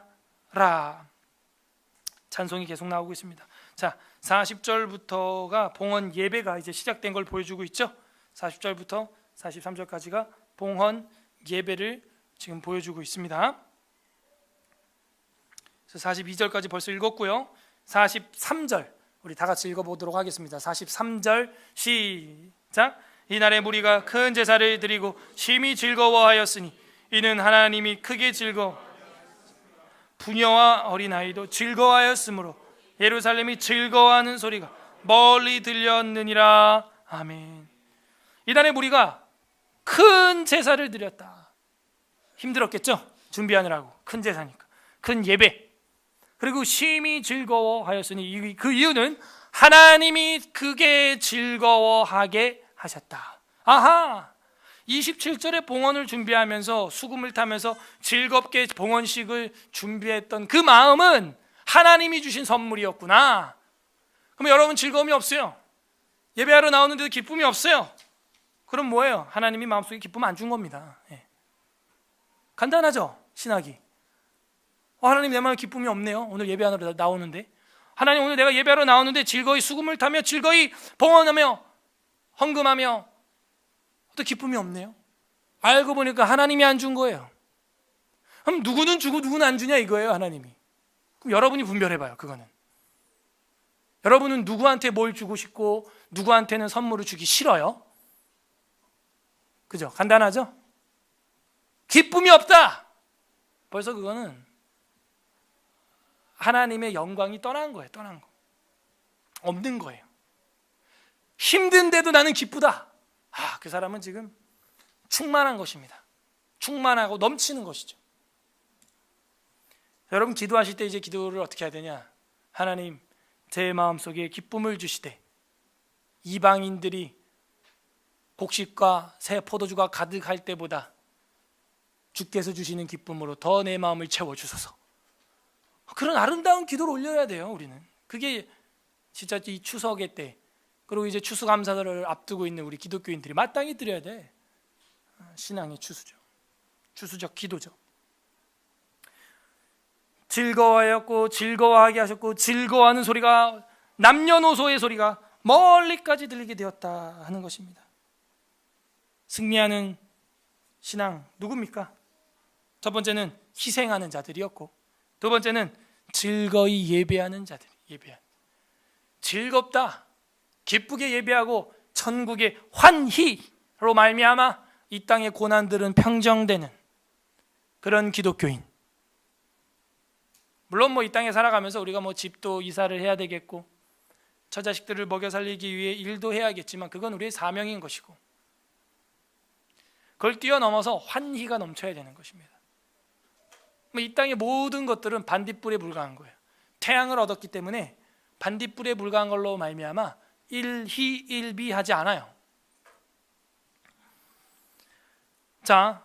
찬송이 계속 나오고 있습니다. 자, 40절부터가 봉헌 예배가 이제 시작된 걸 보여주고 있죠. 40절부터 43절까지가 봉헌 예배를 지금 보여주고 있습니다. 그래서 42절까지 벌써 읽었고요. 43절 우리 다 같이 읽어보도록 하겠습니다. 43절 시작. 이날에 무리가 큰 제사를 드리고 심히 즐거워하였으니 이는 하나님이 크게 부녀와 어린아이도 즐거워하였으므로 예루살렘이 즐거워하는 소리가 멀리 들렸느니라. 아멘. 이날에 무리가 큰 제사를 드렸다. 힘들었겠죠? 준비하느라고. 큰 제사니까. 큰 예배. 그리고 심히 즐거워하였으니 그 이유는 하나님이 크게 즐거워하게 하셨다. 아하! 27절에 봉헌을 준비하면서 수금을 타면서 즐겁게 봉헌식을 준비했던 그 마음은 하나님이 주신 선물이었구나. 그럼 여러분 즐거움이 없어요? 예배하러 나오는데도 기쁨이 없어요? 그럼 뭐예요? 하나님이 마음속에 기쁨 안 준 겁니다. 예. 간단하죠? 신학이. 하나님 내 마음에 기쁨이 없네요. 오늘 예배하러 나오는데. 하나님 오늘 내가 예배하러 나오는데 즐거이 수금을 타며 즐거이 봉헌하며 헌금하며 또 기쁨이 없네요. 알고 보니까 하나님이 안 준 거예요. 그럼 누구는 주고 누구는 안 주냐 이거예요. 하나님이. 그럼 여러분이 분별해봐요. 그거는. 여러분은 누구한테 뭘 주고 싶고 누구한테는 선물을 주기 싫어요? 그죠? 간단하죠? 기쁨이 없다. 벌써 그거는 하나님의 영광이 떠난 거예요. 떠난 거. 없는 거예요. 힘든데도 나는 기쁘다. 그 사람은 지금 충만한 것입니다. 충만하고 넘치는 것이죠. 여러분 기도하실 때 이제 기도를 어떻게 해야 되냐? 하나님, 제 마음속에 기쁨을 주시되 이방인들이 곡식과 새 포도주가 가득할 때보다 주께서 주시는 기쁨으로 더 내 마음을 채워주소서. 그런 아름다운 기도를 올려야 돼요. 우리는 그게 진짜 이 추석의 때, 그리고 이제 추수감사절을 앞두고 있는 우리 기독교인들이 마땅히 드려야 돼. 신앙의 추수죠. 추수적 기도죠. 즐거워하였고 즐거워하게 하셨고 즐거워하는 소리가, 남녀노소의 소리가 멀리까지 들리게 되었다 하는 것입니다. 승리하는 신앙 누굽니까? 첫 번째는 희생하는 자들이었고, 두 번째는 즐거이 예배하는 자들이 예배한. 즐겁다, 기쁘게 예배하고 천국의 환희로 말미암아 이 땅의 고난들은 평정되는 그런 기독교인. 물론 이 땅에 살아가면서 우리가 집도 이사를 해야 되겠고 처자식들을 먹여 살리기 위해 일도 해야겠지만 그건 우리의 사명인 것이고, 그걸 뛰어넘어서 환희가 넘쳐야 되는 것입니다. 이 땅의 모든 것들은 반딧불에 불과한 거예요. 태양을 얻었기 때문에 반딧불에 불과한 걸로 말미암아 일희일비하지 않아요. 자,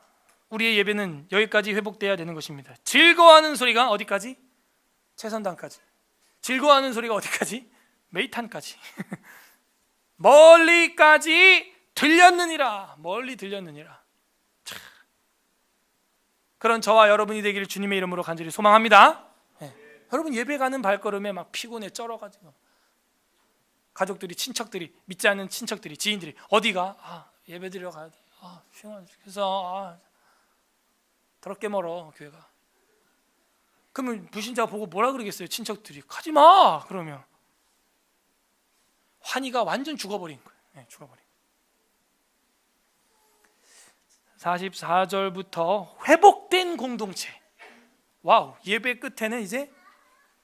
우리의 예배는 여기까지 회복돼야 되는 것입니다. 즐거워하는 소리가 어디까지? 최선단까지. 즐거워하는 소리가 어디까지? 메이탄까지. 멀리까지 들렸느니라. 멀리 들렸느니라. 참. 그런 저와 여러분이 되기를 주님의 이름으로 간절히 소망합니다. 네. 여러분 예배 가는 발걸음에 막 피곤해 쩔어가지고 가족들이, 친척들이, 믿지 않는 친척들이, 지인들이 어디가? 예배 드리러 가야 돼. 그래서 더럽게 멀어 교회가. 그러면 불신자 보고 뭐라 그러겠어요? 친척들이 가지마 그러면 환희가 완전 죽어버린 거예요. 네, 죽어버린. 44절부터 회복된 공동체. 와우, 예배 끝에는 이제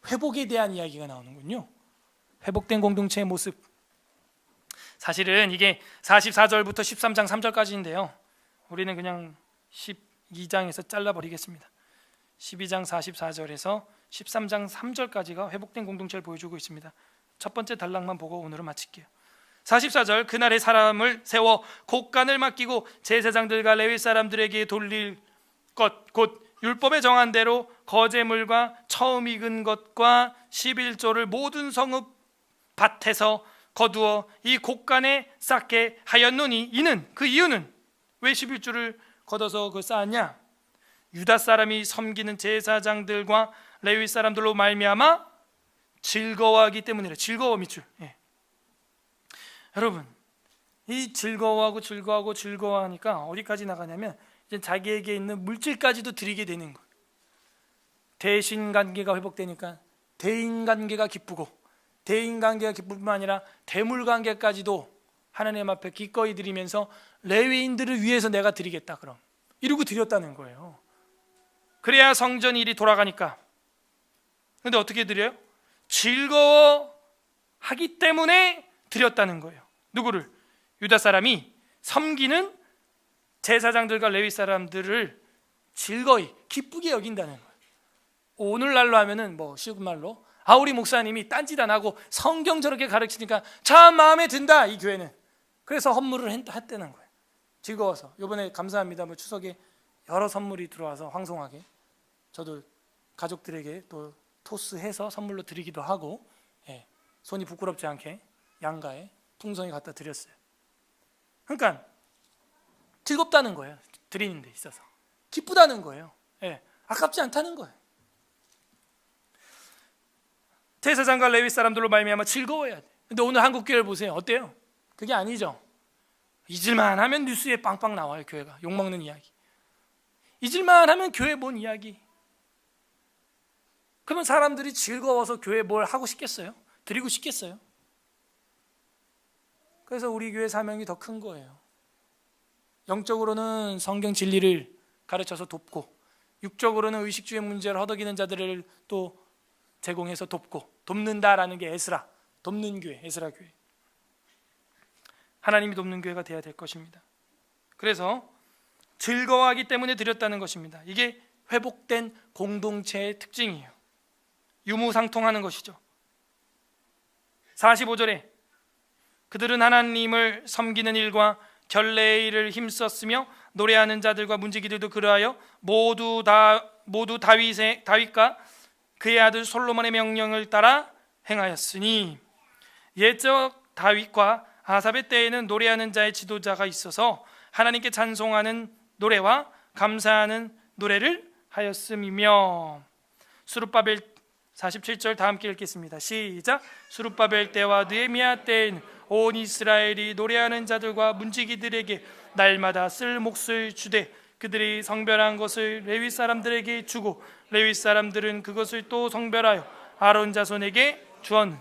회복에 대한 이야기가 나오는군요. 회복된 공동체의 모습. 사실은 이게 44절부터 13장 3절까지인데요 우리는 그냥 12장에서 잘라버리겠습니다. 12장 44절에서 13장 3절까지가 회복된 공동체를 보여주고 있습니다. 첫 번째 단락만 보고 오늘은 마칠게요. 44절, 그날에 사람을 세워 곡간을 맡기고 제사장들과 레위 사람들에게 돌릴 것, 곧 율법에 정한 대로 거제물과 처음 익은 것과 11조를 모든 성읍 밭에서 거두어 이 곡간에 쌓게 하였노니, 이는, 그 이유는 왜 11조를 걷어서 쌓았냐? 유다 사람이 섬기는 제사장들과 레위 사람들로 말미암아 즐거워하기 때문이라. 즐거워 밑줄. 여러분, 이 즐거워하니까 어디까지 나가냐면 이제 자기에게 있는 물질까지도 드리게 되는 거예요. 대신관계가 회복되니까 대인관계가 기쁘고, 대인관계가 기쁠 뿐만 아니라 대물관계까지도 하나님 앞에 기꺼이 드리면서 레위인들을 위해서 내가 드리겠다, 그럼 이러고 드렸다는 거예요. 그래야 성전 일이 돌아가니까. 근데 어떻게 드려요? 즐거워하기 때문에 드렸다는 거예요. 누구를? 유다 사람이 섬기는 제사장들과 레위 사람들을 즐거이 기쁘게 여긴다는 거예요. 오늘날로 하면은 쉬운 말로 우리 목사님이 딴짓 안 하고 성경 저렇게 가르치니까 참 마음에 든다, 이 교회는. 그래서 헌물을 했다는 거예요. 즐거워서. 이번에 감사합니다. 추석에 여러 선물이 들어와서 황송하게 저도 가족들에게 또 토스해서 선물로 드리기도 하고, 손이 부끄럽지 않게 양가에 풍성히 갖다 드렸어요. 그러니까 즐겁다는 거예요. 드리는 데 있어서 기쁘다는 거예요. 아깝지 않다는 거예요. 제사장과 레위 사람들로 말미암아 즐거워야 돼. 근데 오늘 한국 교회를 보세요. 어때요? 그게 아니죠. 잊을만 하면 뉴스에 빵빵 나와요. 교회가 욕먹는 이야기. 잊을만 하면 교회 뭔 이야기. 그러면 사람들이 즐거워서 교회에 뭘 하고 싶겠어요? 드리고 싶겠어요? 그래서 우리 교회 사명이 더 큰 거예요. 영적으로는 성경 진리를 가르쳐서 돕고, 육적으로는 의식주의 문제를 허덕이는 자들을 또 제공해서 돕는다라는 게 에스라, 돕는 교회, 에스라 교회. 하나님이 돕는 교회가 되어야 될 것입니다. 그래서 즐거워하기 때문에 드렸다는 것입니다. 이게 회복된 공동체의 특징이에요. 유무상통하는 것이죠. 45절에 그들은 하나님을 섬기는 일과 결례의 일을 힘썼으며 노래하는 자들과 문지기들도 그러하여 모두 다윗과 그의 아들 솔로몬의 명령을 따라 행하였으니, 옛적 다윗과 아삽의 때에는 노래하는 자의 지도자가 있어서 하나님께 찬송하는 노래와 감사하는 노래를 하였음이며. 수룹바벨 47절 다 함께 읽겠습니다. 시작. 수룹바벨 때와 느헤미야 때에는 온 이스라엘이 노래하는 자들과 문지기들에게 날마다 쓸 몫을 주되 그들이 성별한 것을 레위 사람들에게 주고 레위 사람들은 그것을 또 성별하여 아론 자손에게 주었는.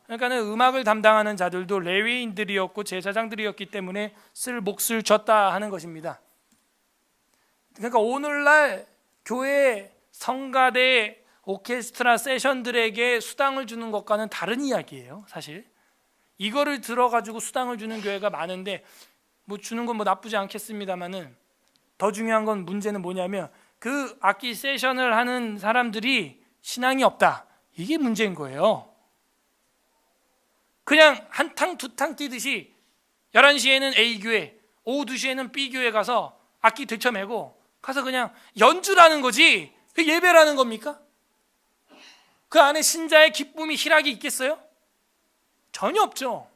그러니까 음악을 담당하는 자들도 레위인들이었고 제사장들이었기 때문에 쓸 몫을 줬다 하는 것입니다. 그러니까 오늘날 교회 성가대 오케스트라 세션들에게 수당을 주는 것과는 다른 이야기예요. 사실 이거를 들어가지고 수당을 주는 교회가 많은데, 뭐 주는 건 뭐 나쁘지 않겠습니다만은 더 중요한 건, 문제는 뭐냐면 그 악기 세션을 하는 사람들이 신앙이 없다, 이게 문제인 거예요. 그냥 한탕 두탕 뛰듯이 11시에는 A교회, 오후 2시에는 B교회 가서 악기 들쳐매고 가서 그냥 연주라는 거지, 그게 예배라는 겁니까? 그 안에 신자의 기쁨이 희락이 있겠어요? 전혀 없죠.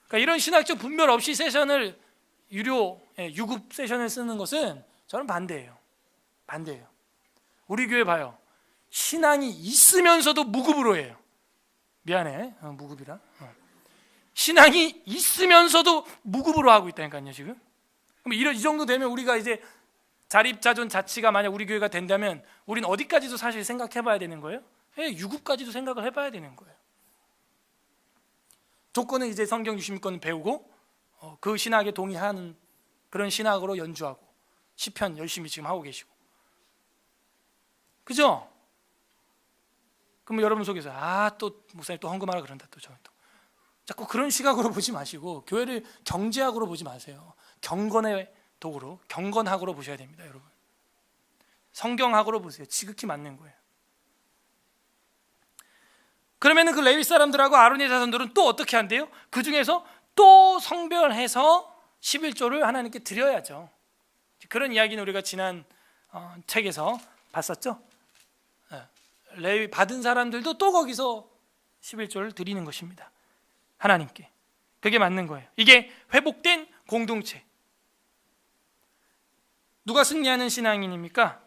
그러니까 이런 신학적 분별 없이 세션을 유급 세션을 쓰는 것은 저는 반대예요. 우리 교회 봐요. 신앙이 있으면서도 무급으로 해요. 미안해, 무급이라. 신앙이 있으면서도 무급으로 하고 있다니까요 지금. 그럼 이 정도 되면 우리가 이제 자립자존 자치가 만약 우리 교회가 된다면 우린 어디까지도 사실 생각해봐야 되는 거예요? 유급까지도 생각을 해봐야 되는 거예요. 조건은 이제 성경 유심권을 배우고 그 신학에 동의하는 그런 신학으로 연주하고 시편 열심히 지금 하고 계시고, 그죠? 그럼 여러분 속에서 또 목사님 또 헌금하라 그런다, 또 자꾸 그런 시각으로 보지 마시고 교회를 경제학으로 보지 마세요. 경건의 도구로, 경건학으로 보셔야 됩니다. 여러분, 성경학으로 보세요. 지극히 맞는 거예요. 그러면은 그 레위 사람들하고 아론의 자손들은 또 어떻게 한대요? 그 중에서 또 성별해서 11조를 하나님께 드려야죠. 그런 이야기는 우리가 지난 책에서 봤었죠. 레위 받은 사람들도 또 거기서 11조를 드리는 것입니다. 하나님께. 그게 맞는 거예요. 이게 회복된 공동체. 누가 승리하는 신앙인입니까?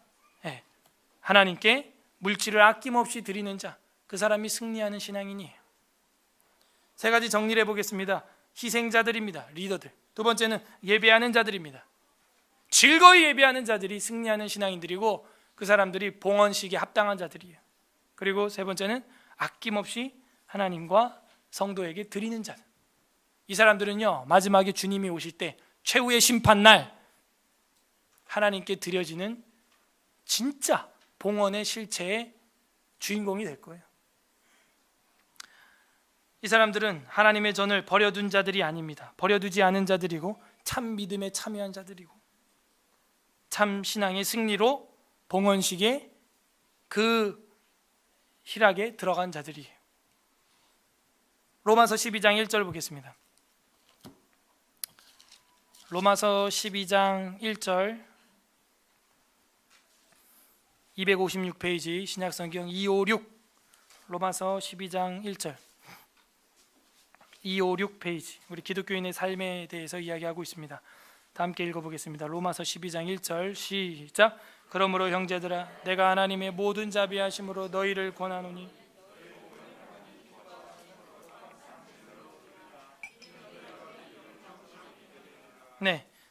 하나님께 물질을 아낌없이 드리는 자, 그 사람이 승리하는 신앙인이에요. 세 가지 정리를 해보겠습니다. 희생자들입니다. 리더들. 두 번째는 예배하는 자들입니다. 즐거이 예배하는 자들이 승리하는 신앙인들이고 그 사람들이 봉헌식에 합당한 자들이에요. 그리고 세 번째는 아낌없이 하나님과 성도에게 드리는 자들. 이 사람들은요, 마지막에 주님이 오실 때 최후의 심판날 하나님께 드려지는 진짜 봉헌의 실체의 주인공이 될 거예요. 이 사람들은 하나님의 전을 버려둔 자들이 아닙니다. 버려두지 않은 자들이고 참 믿음에 참여한 자들이고 참 신앙의 승리로 봉헌식에 그 희락에 들어간 자들이에요. 로마서 12장 1절 보겠습니다. 로마서 12장 1절 256페이지 신약성경 256, 로마서 12장 1절 256페이지, 우리 기독교인의 삶에 대해서 이야기하고 있습니다. 다 함께 읽어보겠습니다. 로마서 12장 1절 시작. 그러므로 형제들아, 내가 하나님의 모든 자비하심으로 너희를 권하노니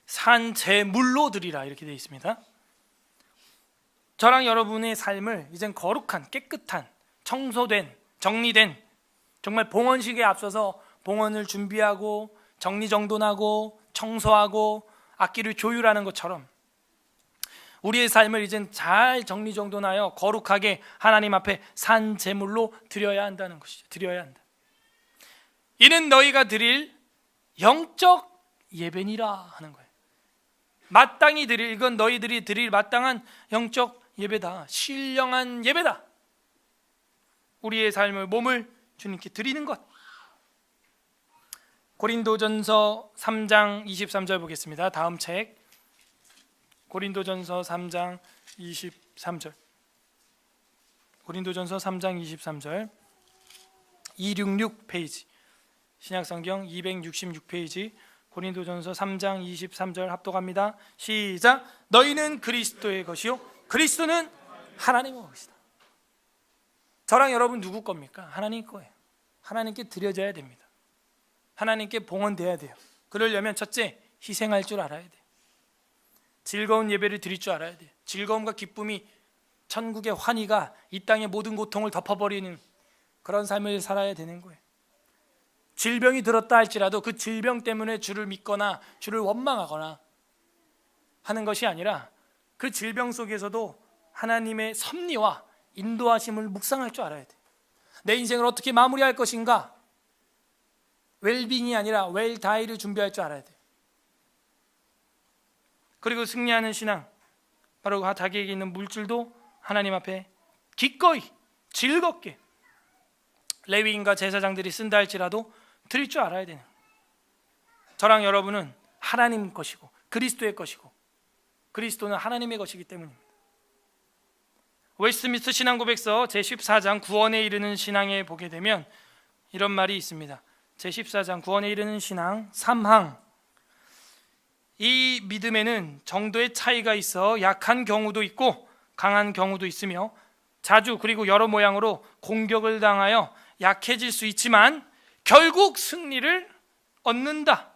산 제물로 드리라, 이렇게 되어 있습니다. 저랑 여러분의 삶을 이젠 거룩한, 깨끗한, 청소된, 정리된, 정말 봉헌식에 앞서서 봉헌을 준비하고 정리정돈하고 청소하고 악기를 조율하는 것처럼 우리의 삶을 이젠 잘 정리정돈하여 거룩하게 하나님 앞에 산 제물로 드려야 한다는 것이죠. 드려야 한다. 이는 너희가 드릴 영적 예배니라 하는 거예요. 마땅히 드릴, 이건 너희들이 드릴 마땅한 영적 예배다. 신령한 예배다. 우리의 삶을, 몸을 주님께 드리는 것. 고린도전서 3장 23절 보겠습니다. 다음 책 고린도전서 3장 23절. 고린도전서 3장 23절 266 페이지, 신약성경 266페이지, 고린도전서 3장 23절 합독합니다. 시작. 너희는 그리스도의 것이요 그리스도는 하나님의 것이다. 저랑 여러분 누구 겁니까? 하나님 거예요. 하나님께 드려져야 됩니다. 하나님께 봉헌돼야 돼요. 그러려면 첫째, 희생할 줄 알아야 돼요. 즐거운 예배를 드릴 줄 알아야 돼요. 즐거움과 기쁨이, 천국의 환희가 이 땅의 모든 고통을 덮어버리는 그런 삶을 살아야 되는 거예요. 질병이 들었다 할지라도 그 질병 때문에 주를 믿거나 주를 원망하거나 하는 것이 아니라 그 질병 속에서도 하나님의 섭리와 인도하심을 묵상할 줄 알아야 돼요. 내 인생을 어떻게 마무리할 것인가? 웰빙이 아니라 웰다이를 준비할 줄 알아야 돼요. 그리고 승리하는 신앙, 바로 자기에게 있는 물질도 하나님 앞에 기꺼이 즐겁게, 레위인과 제사장들이 쓴다 할지라도 드릴 줄 알아야 되는, 저랑 여러분은 하나님 것이고 그리스도의 것이고 그리스도는 하나님의 것이기 때문입니다. 웨스트민스터 신앙고백서 제14장 구원에 이르는 신앙에 보게 되면 이런 말이 있습니다. 제14장 구원에 이르는 신앙 3항. 이 믿음에는 정도의 차이가 있어 약한 경우도 있고 강한 경우도 있으며 자주 그리고 여러 모양으로 공격을 당하여 약해질 수 있지만 결국 승리를 얻는다.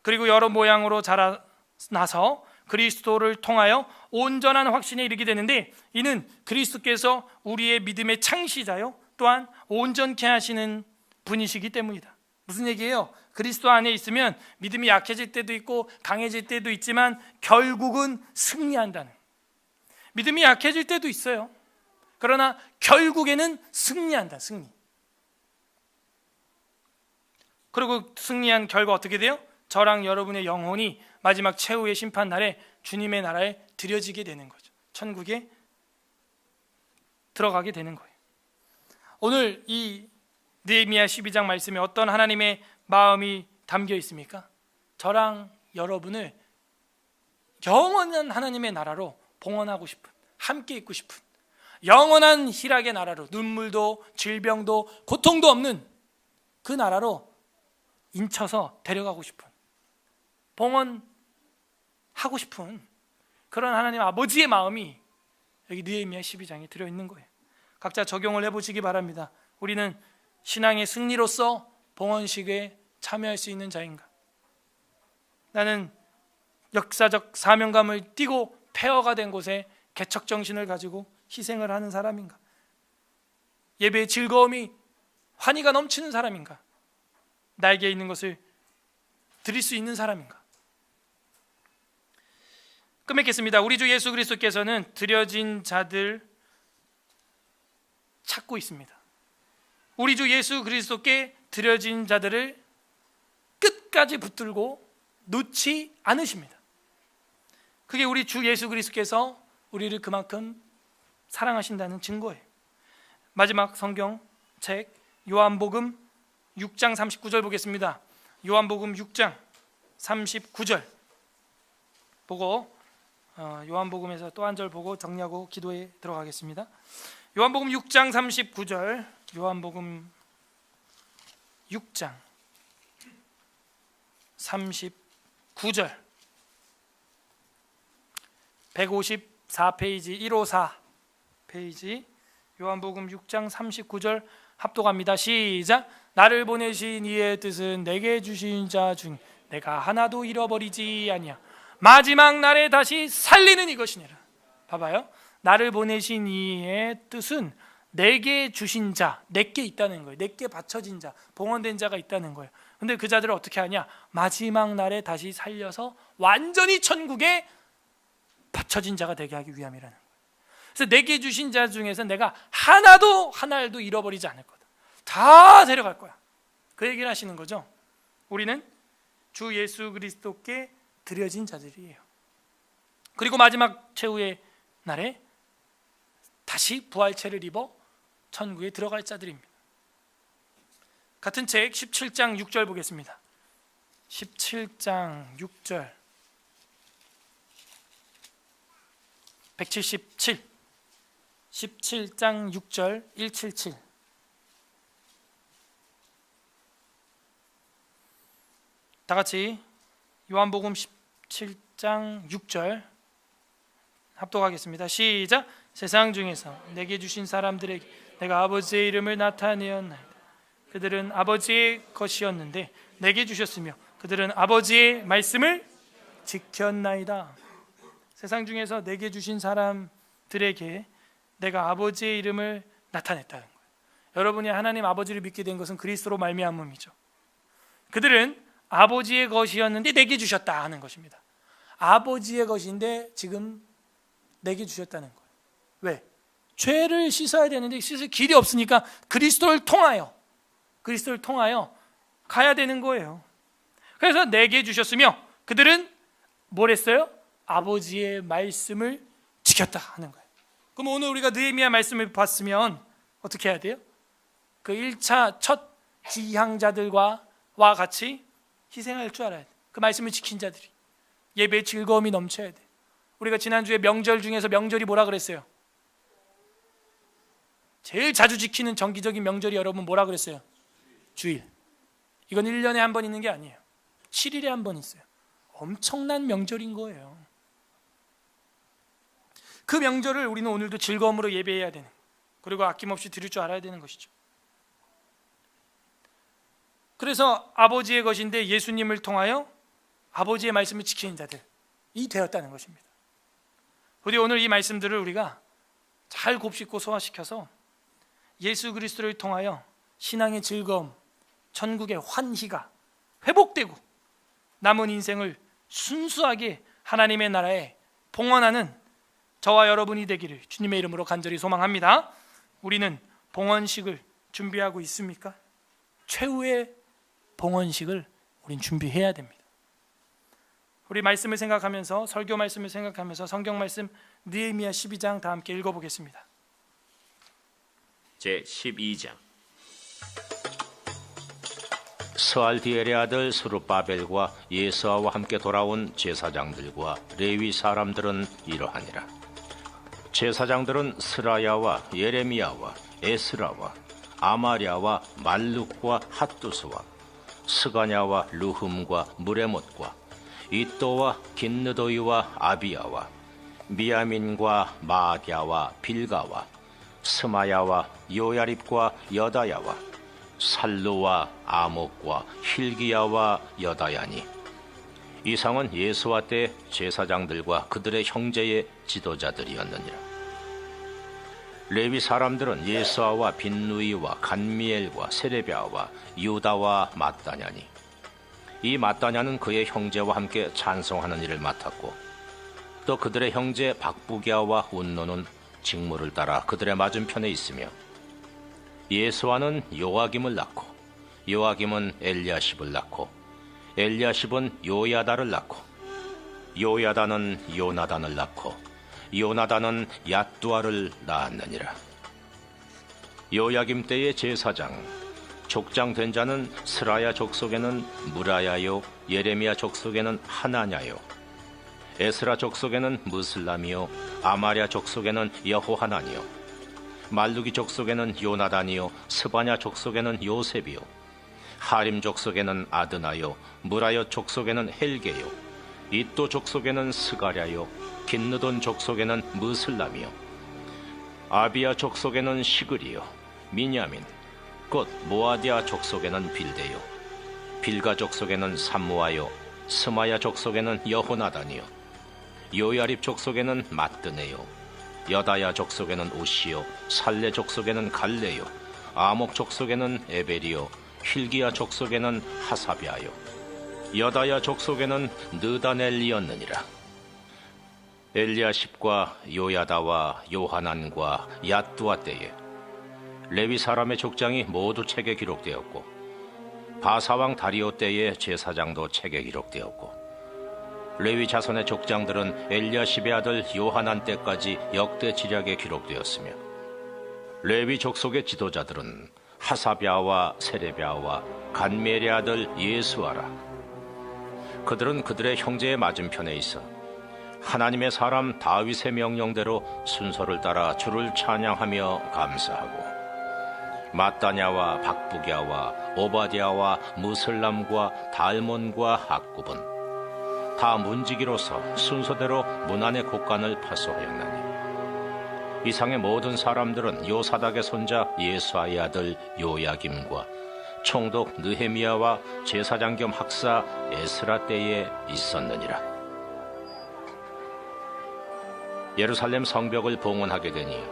그리고 여러 모양으로 자라나서 그리스도를 통하여 온전한 확신에 이르게 되는데, 이는 그리스도께서 우리의 믿음의 창시자요 또한 온전케 하시는 분이시기 때문이다. 무슨 얘기예요? 그리스도 안에 있으면 믿음이 약해질 때도 있고 강해질 때도 있지만 결국은 승리한다는, 믿음이 약해질 때도 있어요. 그러나 결국에는 승리한다. 승리. 그리고 승리한 결과 어떻게 돼요? 저랑 여러분의 영혼이 마지막 최후의 심판 날에 주님의 나라에 들여지게 되는 거죠. 천국에 들어가게 되는 거예요. 오늘 이 느헤미야 12장 말씀에 어떤 하나님의 마음이 담겨 있습니까? 저랑 여러분을 영원한 하나님의 나라로 봉헌하고 싶은, 함께 있고 싶은, 영원한 희락의 나라로, 눈물도 질병도 고통도 없는 그 나라로 인쳐서 데려가고 싶은, 봉헌하고 싶은 그런 하나님 아버지의 마음이 여기 느헤미야 12장에 들어있는 거예요. 각자 적용을 해보시기 바랍니다. 우리는 신앙의 승리로서 봉헌식에 참여할 수 있는 자인가? 나는 역사적 사명감을 띠고 폐허가 된 곳에 개척정신을 가지고 희생을 하는 사람인가? 예배의 즐거움이, 환희가 넘치는 사람인가? 나에게 있는 것을 드릴 수 있는 사람인가? 끝맺겠습니다. 우리 주 예수 그리스도께서는 드려진 자들 찾고 있습니다. 우리 주 예수 그리스도께 드려진 자들을 끝까지 붙들고 놓지 않으십니다. 그게 우리 주 예수 그리스도께서 우리를 그만큼 사랑하신다는 증거예요. 마지막 성경책 요한복음 6장 39절 보겠습니다. 요한복음 6장 39절 보고 요한복음에서 또 한 절 보고 정리하고 기도에 들어가겠습니다. 요한복음 6장 39절, 요한복음 6장 39절 154페이지 154 페이지 요한복음 6장 39절 합독합니다. 시작. 나를 보내신 이의 뜻은 내게 주신 자 중 내가 하나도 잃어버리지 아니야. 마지막 날에 다시 살리는 이것이니라. 봐봐요. 나를 보내신 이의 뜻은 내게 주신 자, 내게 있다는 거예요. 내게 바쳐진 자, 봉헌된 자가 있다는 거예요. 근데 그 자들을 어떻게 하냐? 마지막 날에 다시 살려서 완전히 천국에 바쳐진 자가 되게 하기 위함이라는 거예요. 그래서 내게 주신 자 중에서 내가 하나도 잃어버리지 않을 거다. 다 데려갈 거야. 그 얘기를 하시는 거죠. 우리는 주 예수 그리스도께 드려진 자들이에요. 그리고 마지막 최후의 날에 다시 부활체를 입어 천국에 들어갈 자들입니다. 같은 책 17장 6절 보겠습니다. 17장 6절 177 17장 6절 177 다같이 요한복음 17장 6절 합독하겠습니다. 시작. 세상 중에서 내게 주신 사람들에게 내가 아버지의 이름을 나타내었나이다. 그들은 아버지의 것이었는데 내게 주셨으며 그들은 아버지의 말씀을 지켰나이다. 세상 중에서 내게 주신 사람들에게 내가 아버지의 이름을 나타냈다는 거예요. 여러분이 하나님 아버지를 믿게 된 것은 그리스도로 말미암음이죠. 그들은 아버지의 것이었는데 내게 주셨다 하는 것입니다. 아버지의 것인데 지금 내게 주셨다는 거예요. 왜? 죄를 씻어야 되는데 씻을 길이 없으니까 그리스도를 통하여 가야 되는 거예요. 그래서 내게 주셨으며 그들은 뭘 했어요? 아버지의 말씀을 지켰다 하는 거예요. 그럼 오늘 우리가 느헤미야 말씀을 봤으면 어떻게 해야 돼요? 그 1차 첫 지향자들과 같이 희생할 줄 알아야 돼. 그 말씀을 지킨 자들이 예배의 즐거움이 넘쳐야 돼. 우리가 지난주에 명절 중에서 명절이 뭐라 그랬어요? 제일 자주 지키는 정기적인 명절이 여러분 뭐라 그랬어요? 주일. 이건 1년에 한 번 있는 게 아니에요. 7일에 한 번 있어요. 엄청난 명절인 거예요. 그 명절을 우리는 오늘도 즐거움으로 예배해야 되는, 그리고 아낌없이 드릴 줄 알아야 되는 것이죠. 그래서 아버지의 것인데 예수님을 통하여 아버지의 말씀을 지키는 자들이 되었다는 것입니다. 우리 오늘 이 말씀들을 우리가 잘 곱씹고 소화시켜서 예수 그리스도를 통하여 신앙의 즐거움, 천국의 환희가 회복되고 남은 인생을 순수하게 하나님의 나라에 봉헌하는 저와 여러분이 되기를 주님의 이름으로 간절히 소망합니다. 우리는 봉헌식을 준비하고 있습니까? 최후의 봉헌식을 우린 준비해야 됩니다. 우리 말씀을 생각하면서, 설교 말씀을 생각하면서 성경 말씀 느헤미야 12장 다 함께 읽어보겠습니다. 제12장. 스알디엘의 아들 스룹바벨과 예수아와 함께 돌아온 제사장들과 레위 사람들은 이러하니라. 제사장들은 스라야와 예레미야와 에스라와 아마랴와 말룩과 핫두스와 스가냐와 르흠과 무레못과 이또와 긴느도이와 아비야와 미야민과 마디야와 빌가와 스마야와 요야립과 여다야와 살루와 아목과 힐기야와 여다야니, 이상은 예수와 때 제사장들과 그들의 형제의 지도자들이었느니라. 레위 사람들은 예수아와 빈누이와 간미엘과 세레비아와 유다와 마따냐니, 이 마따냐는 그의 형제와 함께 찬송하는 일을 맡았고, 또 그들의 형제 박부기야와 운노는 직무를 따라 그들의 맞은편에 있으며, 예수아는 요아김을 낳고 요아김은 엘리야십을 낳고 엘리야십은 요야다를 낳고 요야다는 요나단을 낳고 요나단은 얏두아를 낳았느니라. 요야김 때의 제사장 족장 된 자는 스라야 족속에는 무라야요, 예레미야 족속에는 하나냐요, 에스라 족속에는 무슬람이요, 아마랴 족속에는 여호하나니요, 말루기 족속에는 요나단이요, 스바냐 족속에는 요셉이요, 하림 족속에는 아드나요, 무라여 족속에는 헬게요, 이또 족속에는 스가랴요, 긴느돈 족속에는 무슬람이요, 아비야 족속에는 시그리요, 미냐민 곧 모아디아 족속에는 빌데요, 빌가 족속에는 삼무아요, 스마야 족속에는 여호나단이요, 요야립 족속에는 마뜨네요, 여다야 족속에는 우시요, 살레 족속에는 갈레요, 아목 족속에는 에벨이요, 힐기야 족속에는 하사비아요, 여다야 족속에는 느다넬리였느니라. 엘리야십과 요야다와 요하난과 얏두아 때에 레위 사람의 족장이 모두 책에 기록되었고, 바사왕 다리오 때의 제사장도 책에 기록되었고, 레위 자손의 족장들은 엘리야십의 아들 요하난 때까지 역대 지략에 기록되었으며 레위 족속의 지도자들은 하사랴와 세레랴와 간멜의 아들 예수아라. 그들은 그들의 형제의 맞은편에 있어 하나님의 사람 다윗의 명령대로 순서를 따라 주를 찬양하며 감사하고 마따냐와 박부랴와 오바댜와 무슬람과 달몬과 악굽은 다 문지기로서 순서대로 문안의 곡간을 파수하였나니 이상의 모든 사람들은 요사닥의 손자 예수아의 아들 요야김과 총독 느헤미야와 제사장 겸 학사 에스라 때에 있었느니라. 예루살렘 성벽을 봉헌하게 되니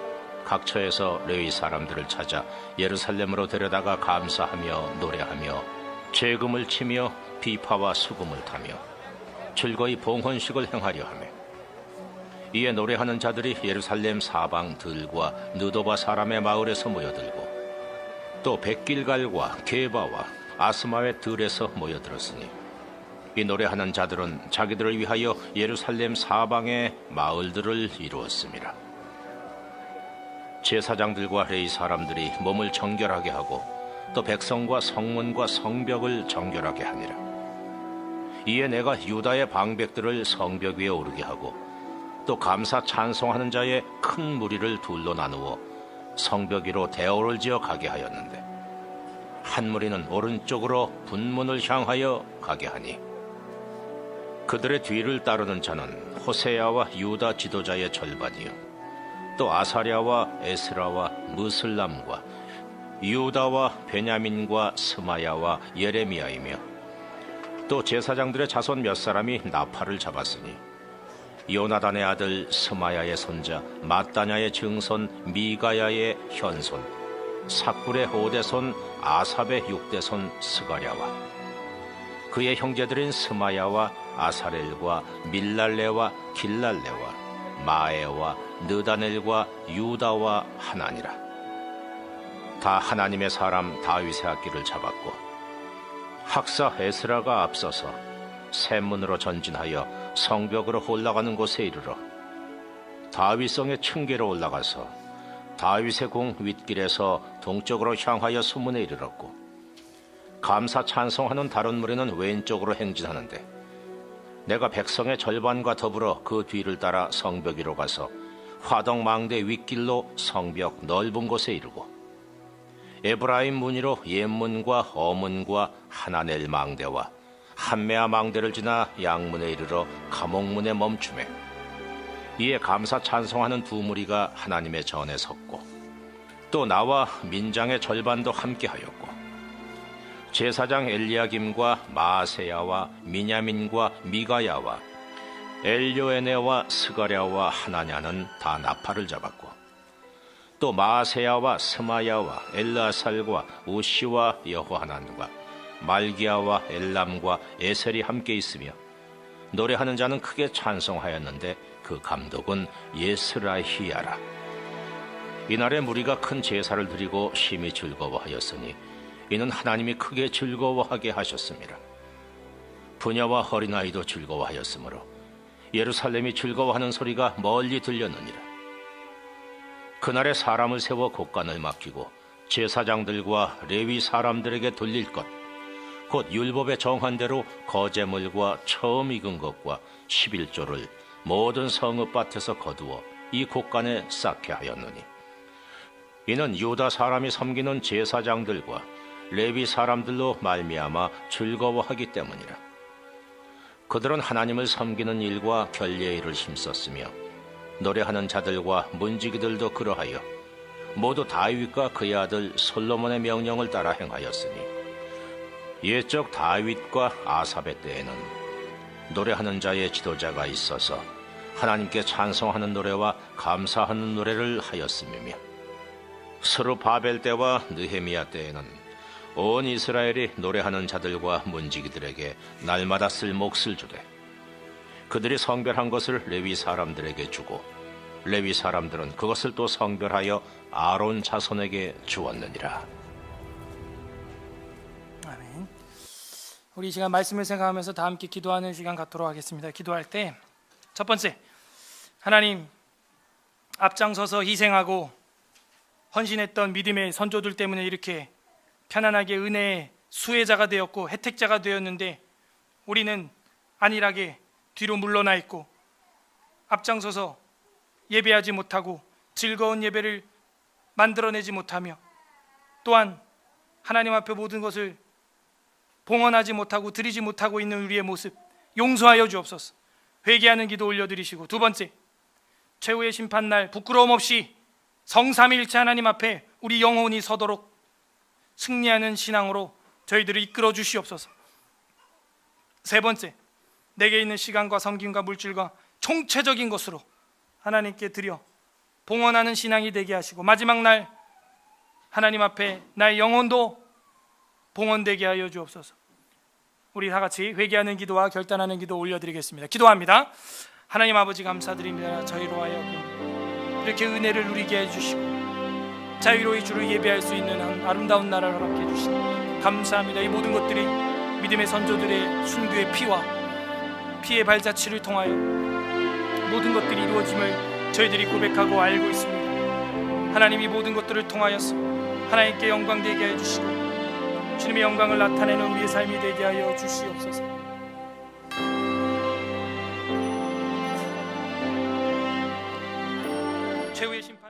각처에서 레위 사람들을 찾아 예루살렘으로 데려다가 감사하며 노래하며 재금을 치며 비파와 수금을 타며 즐거이 봉헌식을 행하려 하며 이에 노래하는 자들이 예루살렘 사방 들과 느도바 사람의 마을에서 모여들고 또 백길갈과 게바와 아스마의 들에서 모여들었으니 이 노래하는 자들은 자기들을 위하여 예루살렘 사방의 마을들을 이루었습니다. 제사장들과 레위 사람들이 몸을 정결하게 하고 또 백성과 성문과 성벽을 정결하게 하니라. 이에 내가 유다의 방백들을 성벽 위에 오르게 하고 또 감사 찬송하는 자의 큰 무리를 둘로 나누어 성벽 위로 대오를 지어 가게 하였는데 한 무리는 오른쪽으로 분문을 향하여 가게 하니 그들의 뒤를 따르는 자는 호세야와 유다 지도자의 절반이요 또 아사랴와 에스라와 무슬람과 유다와 베냐민과 스마야와 예레미야이며 또 제사장들의 자손 몇 사람이 나팔을 잡았으니 요나단의 아들 스마야의 손자 마따냐의 증손 미가야의 현손 삭불의 5대손 아삽의 6대손 스가랴와 그의 형제들인 스마야와 아사렐과 밀랄레와 길랄레와 마에와 느다넬과 유다와 하나니라. 다 하나님의 사람 다윗의 악기를 잡았고 학사 에스라가 앞서서 샘문으로 전진하여 성벽으로 올라가는 곳에 이르러 다윗성의 층계로 올라가서 다윗의 공 윗길에서 동쪽으로 향하여 수문에 이르렀고 감사 찬송하는 다른 무리는 왼쪽으로 행진하는데 내가 백성의 절반과 더불어 그 뒤를 따라 성벽 위로 가서 화덕망대 윗길로 성벽 넓은 곳에 이르고 에브라임 문이로 옛문과 어문과 하나넬 망대와 한메아 망대를 지나 양문에 이르러 감옥문에 멈추매 이에 감사 찬송하는 두 무리가 하나님의 전에 섰고 또 나와 민장의 절반도 함께하였고 제사장 엘리야김과 마아세야와 미냐민과 미가야와 엘요에네와 스가랴와 하나냐는 다 나팔을 잡았고 또 마아세야와 스마야와 엘라살과 우시와 여호하난과 말기야와 엘람과 에셀이 함께 있으며 노래하는 자는 크게 찬송하였는데 그 감독은 예스라히야라. 이날에 무리가 큰 제사를 드리고 심히 즐거워하였으니 이는 하나님이 크게 즐거워하게 하셨습니다. 부녀와 어린아이도 즐거워하였으므로 예루살렘이 즐거워하는 소리가 멀리 들렸느니라. 그날에 사람을 세워 곡간을 맡기고 제사장들과 레위 사람들에게 돌릴 것 곧 율법에 정한 대로 거제물과 처음 익은 것과 11조를 모든 성읍밭에서 거두어 이 곡간에 쌓게 하였느니 이는 유다 사람이 섬기는 제사장들과 레위 사람들로 말미암아 즐거워하기 때문이라. 그들은 하나님을 섬기는 일과 결례의 일을 힘썼으며 노래하는 자들과 문지기들도 그러하여 모두 다윗과 그의 아들 솔로몬의 명령을 따라 행하였으니 옛적 다윗과 아삽의 때에는 노래하는 자의 지도자가 있어서 하나님께 찬송하는 노래와 감사하는 노래를 하였음이며 스룹바벨 때와 느헤미야 때에는 온 이스라엘이 노래하는 자들과 문지기들에게 날마다 쓸 몫을 주되 그들이 성별한 것을 레위 사람들에게 주고 레위 사람들은 그것을 또 성별하여 아론 자손에게 주었느니라. 아멘. 우리 이 시간 말씀을 생각하면서 다 함께 기도하는 시간 갖도록 하겠습니다. 기도할 때 첫 번째, 하나님 앞장서서 희생하고 헌신했던 믿음의 선조들 때문에 이렇게 편안하게 은혜의 수혜자가 되었고 혜택자가 되었는데 우리는 안일하게 뒤로 물러나 있고 앞장서서 예배하지 못하고 즐거운 예배를 만들어내지 못하며 또한 하나님 앞에 모든 것을 봉헌하지 못하고 드리지 못하고 있는 우리의 모습 용서하여 주옵소서. 회개하는 기도 올려드리시고, 두 번째, 최후의 심판날 부끄러움 없이 성삼위일체 하나님 앞에 우리 영혼이 서도록 승리하는 신앙으로 저희들을 이끌어 주시옵소서. 세 번째, 내게 있는 시간과 섬김과 물질과 총체적인 것으로 하나님께 드려 봉헌하는 신앙이 되게 하시고, 마지막 날 하나님 앞에 나의 영혼도 봉헌되게 하여 주옵소서. 우리 다 같이 회개하는 기도와 결단하는 기도 올려드리겠습니다. 기도합니다. 하나님 아버지 감사드립니다. 저희로 하여금 이렇게 은혜를 누리게 해주시고 자유로이 주를 예배할 수 있는 아름다운 나라를 허락해 주시니 감사합니다. 이 모든 것들이 믿음의 선조들의 순교의 피와 피의 발자취를 통하여 모든 것들이 이루어짐을 저희들이 고백하고 알고 있습니다. 하나님, 이 모든 것들을 통하여서 하나님께 영광 되게 해주시고 주님의 영광을 나타내는 우리의 삶이 되게 하여 주시옵소서. 최후의 심판